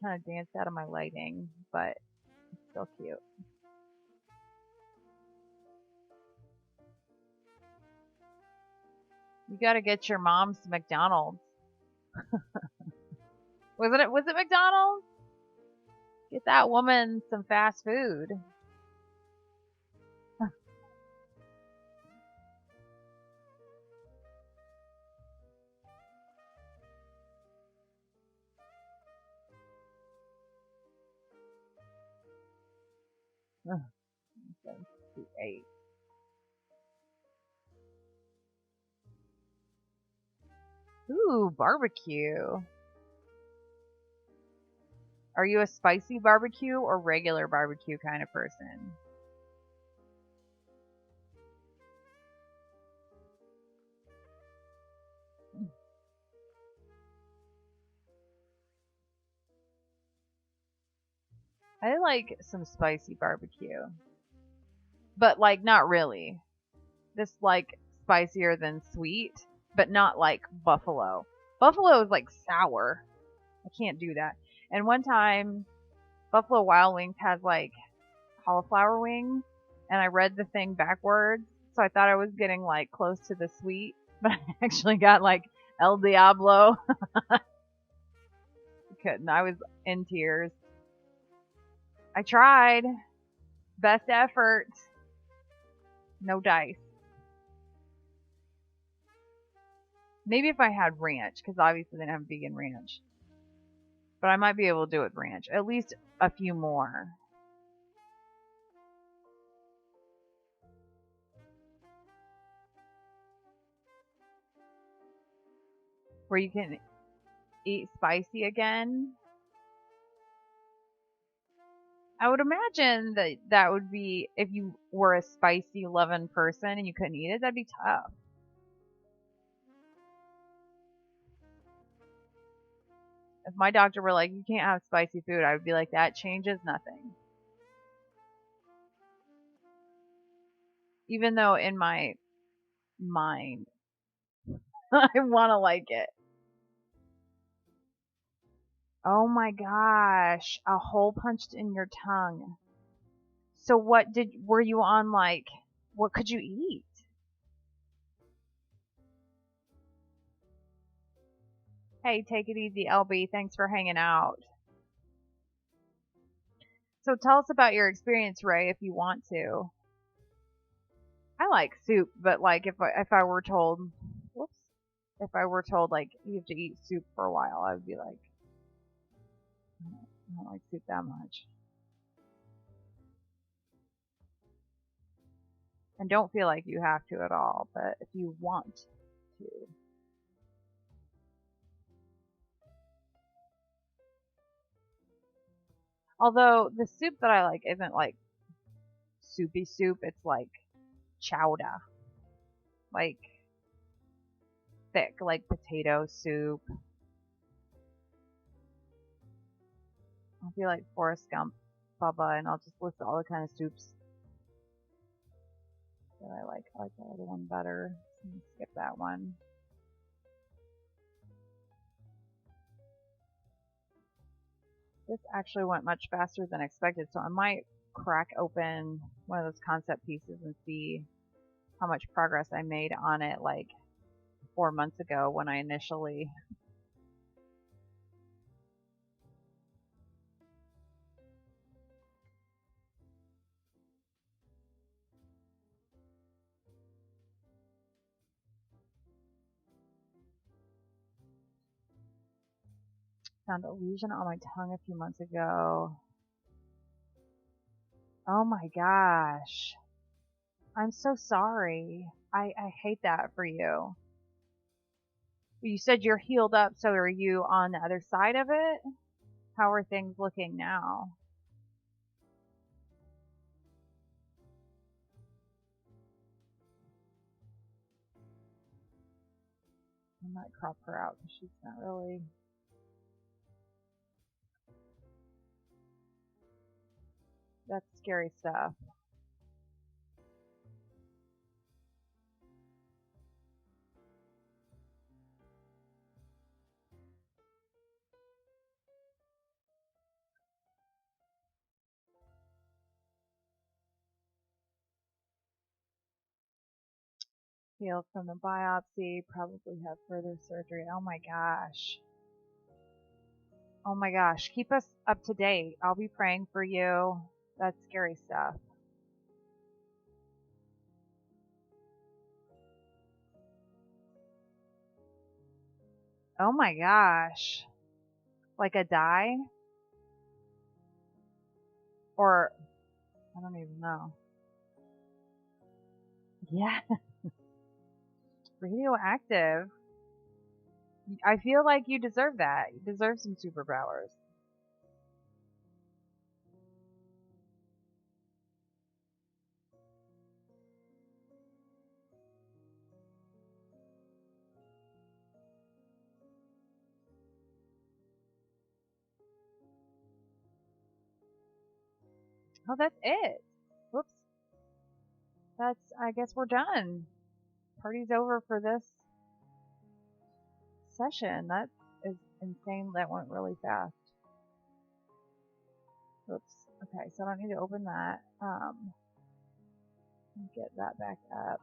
Kind of danced out of my lighting, but it's still cute. You gotta get your mom some McDonald's. Was it McDonald's? Get that woman some fast food. Eight. Ooh, barbecue. Are you a spicy barbecue or regular barbecue kind of person? I like some spicy barbecue. But like not really. This like spicier than sweet, but not like buffalo. Buffalo is like sour. I can't do that. And one time Buffalo Wild Wings had like cauliflower wings, and I read the thing backwards, so I thought I was getting like close to the sweet, but I actually got like El Diablo. Couldn't. I was in tears. I tried. Best effort. No dice. Maybe if I had ranch, because obviously they didn't have vegan ranch. But I might be able to do it with ranch. At least a few more. Where you can eat spicy again. I would imagine that would be, if you were a spicy loving person and you couldn't eat it, that'd be tough. If my doctor were like, you can't have spicy food, I would be like, that changes nothing. Even though in my mind, I want to like it. Oh my gosh, a hole punched in your tongue. So were you on like, what could you eat? Hey, take it easy, LB. Thanks for hanging out. So tell us about your experience, Ray, if you want to. I like soup, but like if I were told, whoops, if I were told like you have to eat soup for a while, I would be like, I don't like soup that much. And don't feel like you have to at all, but if you want to. Although the soup that I like isn't like soupy soup, it's like chowder. Like thick, like potato soup. I'll be like Forrest Gump, Bubba, and I'll just list all the kind of soups that I like. I like the other one better. Skip that one. This actually went much faster than expected, so I might crack open one of those concept pieces and see how much progress I made on it like 4 months ago when I initially Found a lesion on my tongue a few months ago. Oh my gosh. I'm so sorry. I hate that for you. You said you're healed up, so are you on the other side of it? How are things looking now? I might crop her out because she's not really. That's scary stuff. Healed from the biopsy, probably have further surgery. Oh my gosh. Oh my gosh. Keep us up to date. I'll be praying for you. That's scary stuff. Oh my gosh. Like a dye? Or, I don't even know. Yeah. Radioactive. I feel like you deserve that. You deserve some superpowers. Oh, that's it. Whoops. I guess we're done. Party's over for this session. That is insane. That went really fast. Oops. Okay, so I don't need to open that. Get that back up.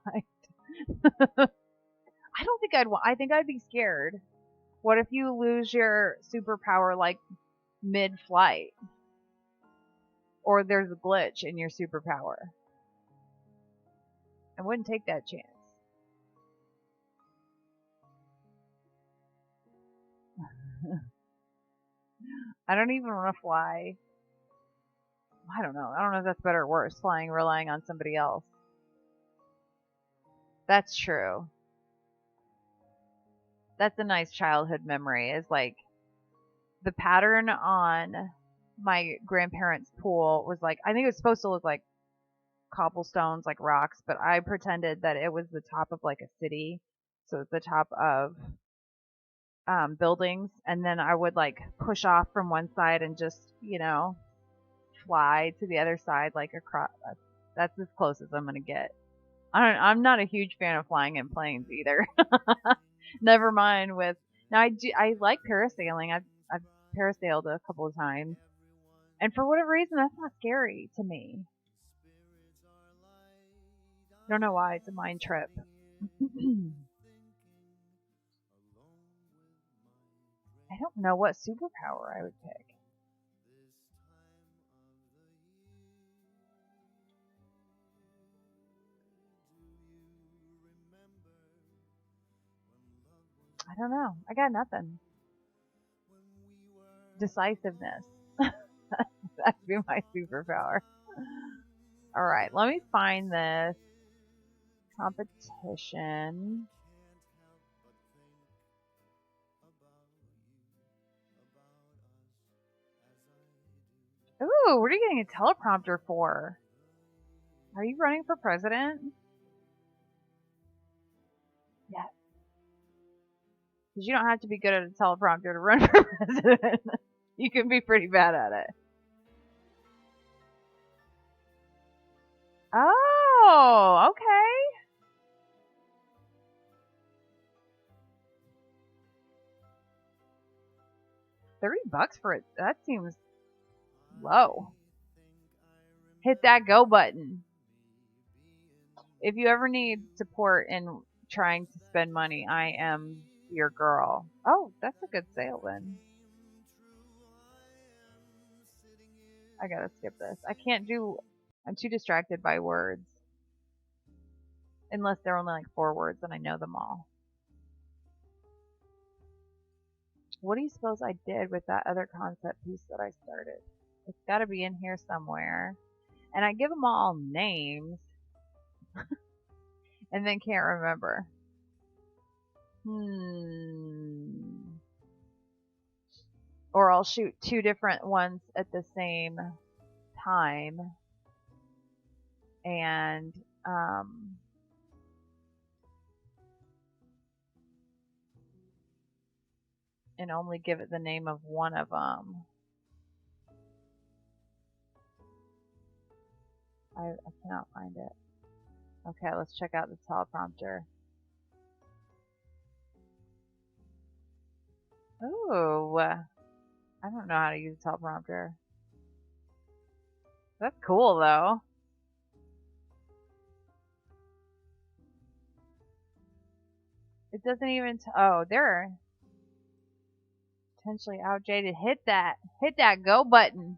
I don't think I think I'd be scared. What if you lose your superpower like mid-flight? Or there's a glitch in your superpower? I wouldn't take that chance. I don't even want to fly. I don't know. I don't know if that's better or worse, flying relying on somebody else. That's true. That's a nice childhood memory, is like the pattern on my grandparents' pool was like, I think it was supposed to look like cobblestones, like rocks, but I pretended that it was the top of like a city. So it's the top of buildings. And then I would like push off from one side and just, fly to the other side, like across. That's as close as I'm going to get. I'm not a huge fan of flying in planes either. Never mind with. Now I like parasailing. I've parasailed a couple of times. And for whatever reason, that's not scary to me. I don't know why. It's a mind trip. I don't know what superpower I would pick. I don't know. I got nothing. Decisiveness. That'd be my superpower. All right, let me find this competition. Ooh, what are you getting a teleprompter for? Are you running for president? Yes. Because you don't have to be good at a teleprompter to run for president. You can be pretty bad at it. Oh, okay. $30 for it. That seems low. Hit that go button. If you ever need support in trying to spend money, I am your girl. Oh, that's a good sale then. I gotta skip this. I'm too distracted by words. Unless they're only like 4 words and I know them all. what do you suppose I did with that other concept piece that I started? It's got to be in here somewhere. And I give them all names and then can't remember. Or I'll shoot two different ones at the same time. And only give it the name of one of them. I cannot find it. Okay, let's check out the teleprompter. Ooh, I don't know how to use a teleprompter. That's cool though. It doesn't even, oh, they're potentially outdated. Hit that go button.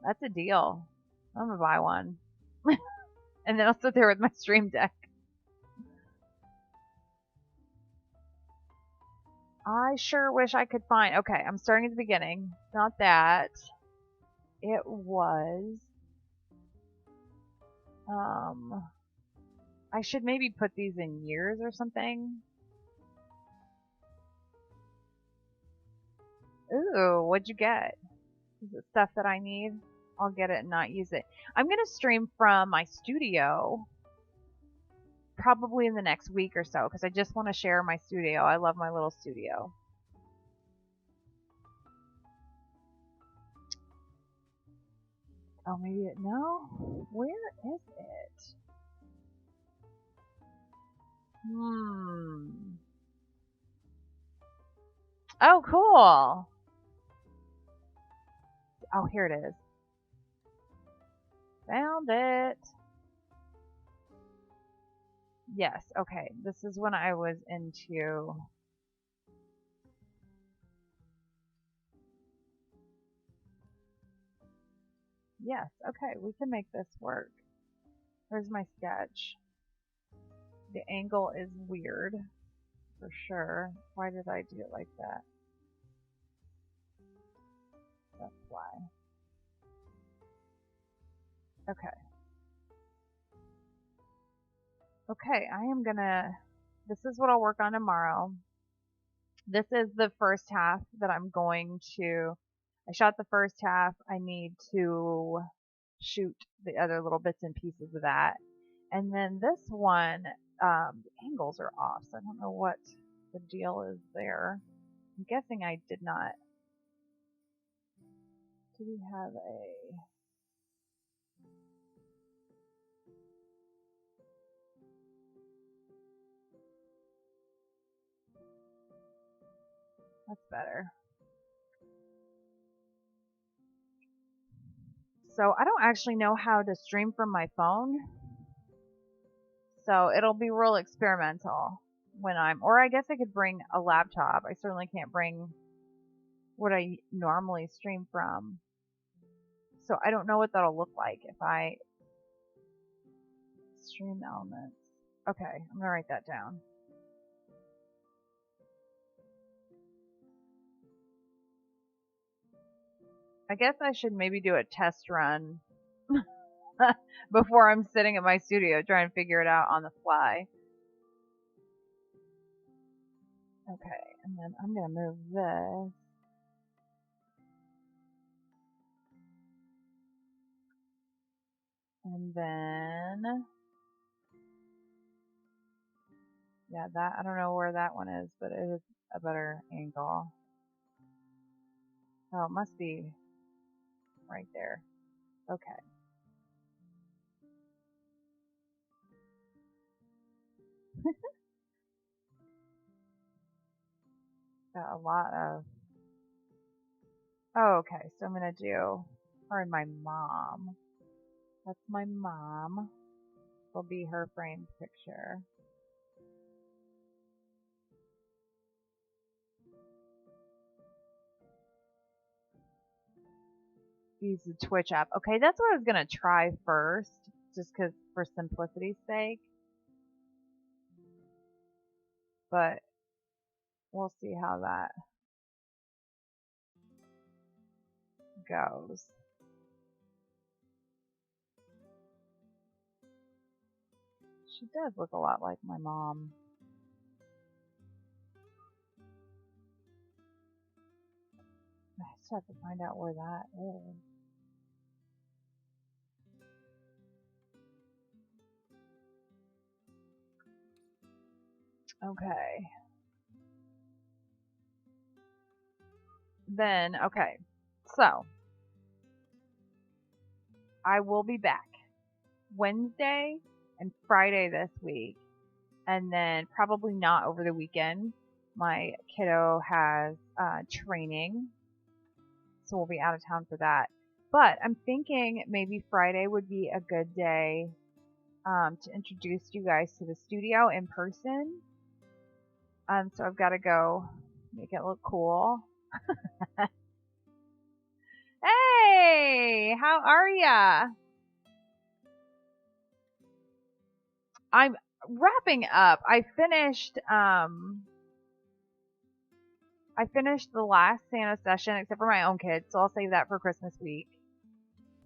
That's a deal. I'm gonna buy one. And then I'll sit there with my stream deck. I sure wish I could find, okay, I'm starting at the beginning. Not that. It was, I should maybe put these in years or something. Ooh, what'd you get? Is it stuff that I need? I'll get it and not use it. I'm going to stream from my studio probably in the next week or so because I just want to share my studio. I love my little studio. Oh, maybe it, no? Where is it? Oh, cool. Oh, here it is. Found it. Yes, okay. This is when I was into... Yes, okay, we can make this work. Here's my sketch. The angle is weird, for sure. Why did I do it like that? That's why. Okay. Okay, I am gonna, this is what I'll work on tomorrow. This is the first half that I'm going to, I shot the first half. I need to shoot the other little bits and pieces of that. And then this one, the angles are off, so I don't know what the deal is there. I'm guessing I did not. Do we have a... That's better. So I don't actually know how to stream from my phone. So it'll be real experimental when I'm, or I guess I could bring a laptop. I certainly can't bring what I normally stream from. So I don't know what that'll look like if I stream elements. Okay, I'm gonna write that down. I guess I should maybe do a test run before I'm sitting at my studio trying to figure it out on the fly. Okay, and then I'm gonna move this. And then, yeah, that, I don't know where that one is, but it is a better angle. Oh, it must be right there. Okay. Got a lot of, oh, okay, so I'm gonna do her and my mom. That's my mom. Will be her framed picture. Use the Twitch app. Okay, that's what I was gonna try first, just cause for simplicity's sake. But we'll see how that goes. She does look a lot like my mom. I just have to find out where that is. Okay. Then, okay. So, I will be back Wednesday and Friday this week. And then probably not over the weekend. My kiddo has training. So we'll be out of town for that. But I'm thinking maybe Friday would be a good day to introduce you guys to the studio in person. So I've got to go make it look cool. Hey, how are ya? I'm wrapping up. I finished the last Santa session except for my own kids, so I'll save that for Christmas week.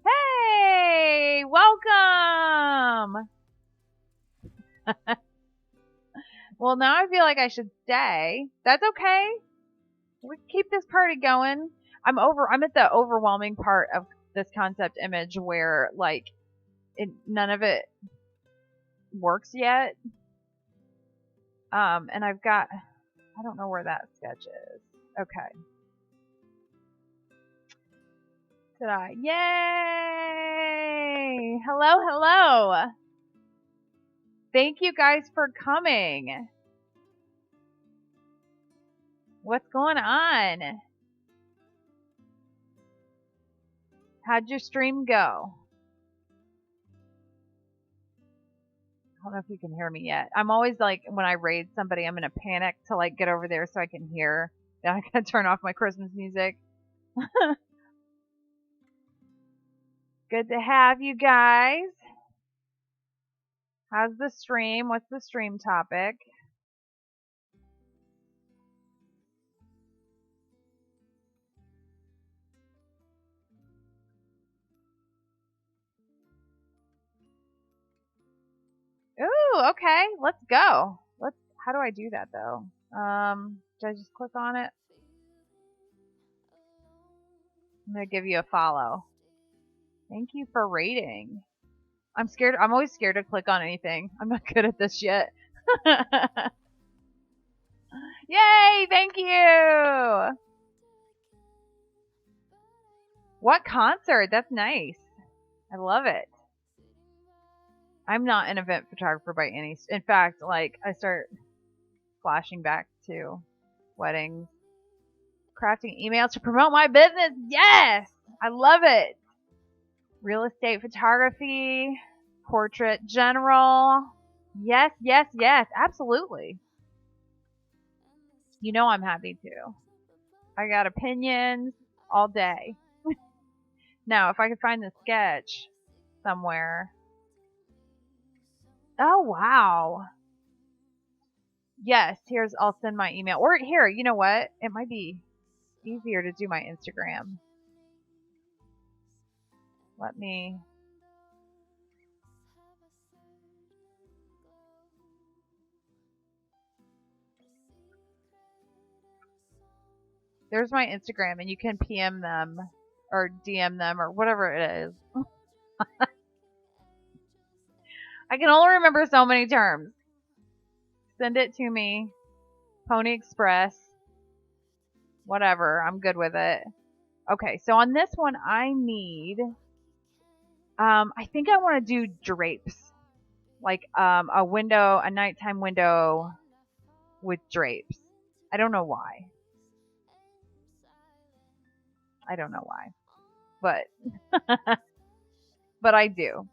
Hey, welcome. Well, now I feel like I should stay. That's okay. We keep this party going. I'm at the overwhelming part of this concept image where like none of it works yet. And I don't know where that sketch is. Okay. Ta-da. Yay! Hello, hello. Thank you guys for coming. What's going on? How'd your stream go? I don't know if you can hear me yet. I'm always like, when I raid somebody, I'm in a panic to like get over there so I can hear. Then I gotta turn off my Christmas music. Good to have you guys. How's the stream? What's the stream topic? Ooh, okay. Let's go. How do I do that though? Do I just click on it? I'm gonna give you a follow. Thank you for rating. I'm scared. I'm always scared to click on anything. I'm not good at this yet. Yay! Thank you! What concert? That's nice. I love it. I'm not an event photographer by any... In fact, like, I start flashing back to weddings. Crafting emails to promote my business. Yes! I love it. Real estate photography. Portrait general. Yes, yes, yes. Absolutely. You know I'm happy to. I got opinions all day. Now, if I could find the sketch somewhere. Oh, wow. Yes, I'll send my email. Or here, you know what? It might be easier to do my Instagram. Let me... There's my Instagram, and you can PM them or DM them or whatever it is. I can only remember so many terms. Send it to me. Pony Express. Whatever. I'm good with it. Okay, so on this one, I need... I think I want to do drapes. Like a nighttime window with drapes. I don't know why. But but I do.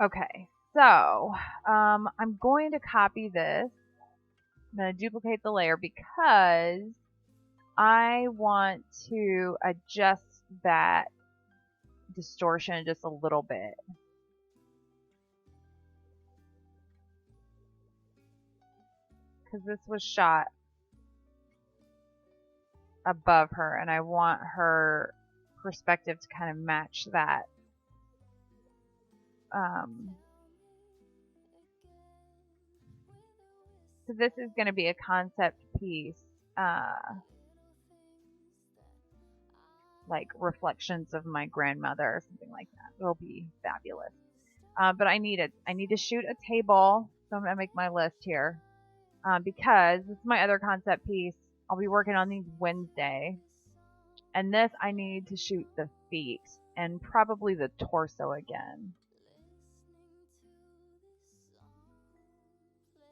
Okay, so I'm going to copy this. I'm going to duplicate the layer because I want to adjust that distortion just a little bit. because this was shot above her, and I want her perspective to kind of match that. So this is going to be a concept piece, like reflections of my grandmother or something like that. It'll be fabulous. But I need to shoot a table, so I'm going to make my list here, because this is my other concept piece. I'll be working on these Wednesday. And this, I need to shoot the feet and probably the torso again.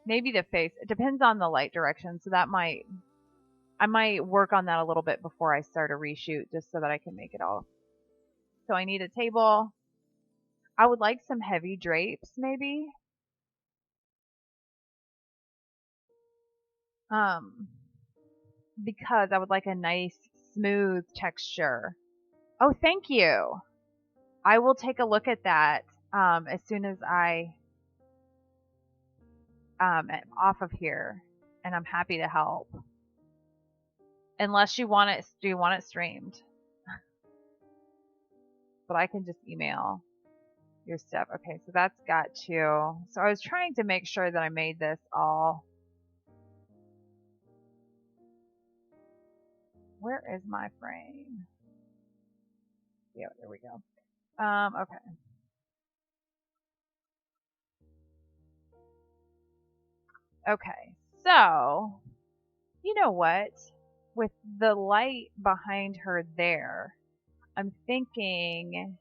Maybe the face. It depends on the light direction. So I might work on that a little bit before I start a reshoot, just so that I can make it all. So I need a table. I would like some heavy drapes, maybe. Because I would like a nice, smooth texture. Oh, thank you. I will take a look at that as soon as I am off of here, and I'm happy to help. Unless you want it, do you want it streamed? But I can just email your stuff. Okay, so that's got to. So I was trying to make sure that I made this all. Where is my frame? Yeah, there we go. Okay. Okay, so you know what? With the light behind her there, I'm thinking,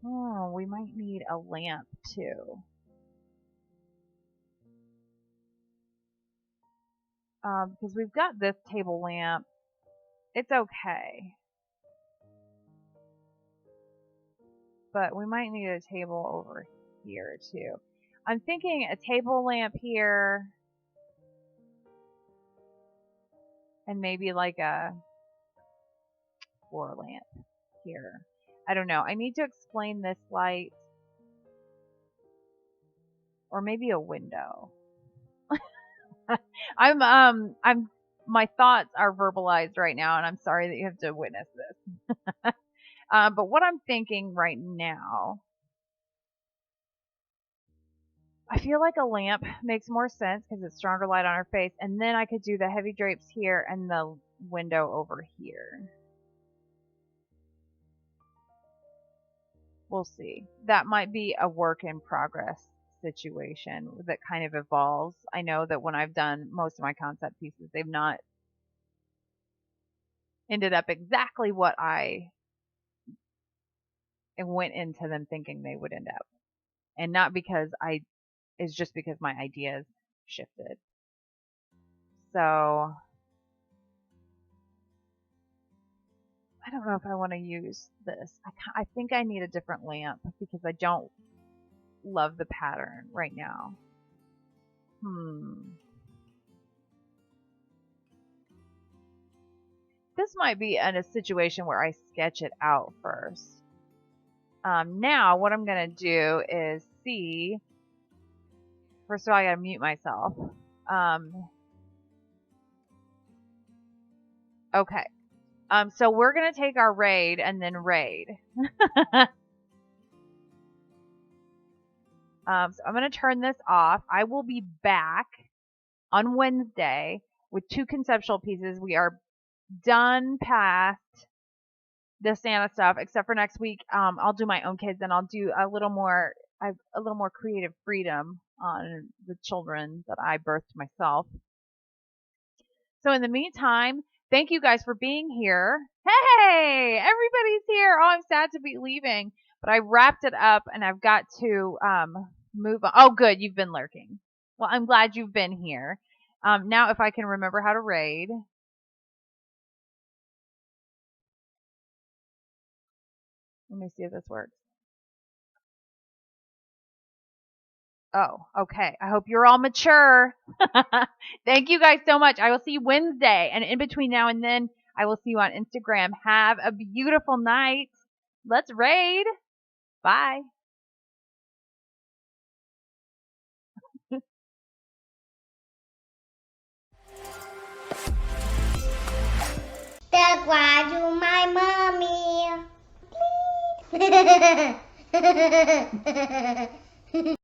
oh, we might need a lamp too. Because we've got this table lamp. It's okay. But we might need a table over here too. I'm thinking a table lamp here. And maybe like a floor lamp here. I don't know. I need to explain this light. Or maybe a window. My thoughts are verbalized right now, and I'm sorry that you have to witness this. But what I'm thinking right now, I feel like a lamp makes more sense because it's stronger light on her face, and then I could do the heavy drapes here and the window over here. We'll see. That might be a work in progress situation that kind of evolves. I know that when I've done most of my concept pieces, they've not ended up exactly what I went into them thinking they would end up. And not because it's just because my ideas shifted. So I don't know if I want to use this. I think I need a different lamp because I don't love the pattern right now. This might be in a situation where I sketch it out first. Now what I'm going to do is see. First of all, I got to mute myself. Okay. So we're going to take our raid and then raid. So I'm going to turn this off. I will be back on Wednesday with 2 conceptual pieces. We are done past the Santa stuff, except for next week. I'll do my own kids, and I'll do a little more creative freedom on the children that I birthed myself. So in the meantime, thank you guys for being here. Hey, everybody's here. Oh, I'm sad to be leaving, but I wrapped it up, and I've got to move on. Oh, good, you've been lurking. Well, I'm glad you've been here. Now, if I can remember how to raid. Let me see if this works. Oh, okay. I hope you're all mature. Thank you guys so much. I will see you Wednesday. And in between now and then, I will see you on Instagram. Have a beautiful night. Let's raid. Bye. subscribe to my mommy. Please.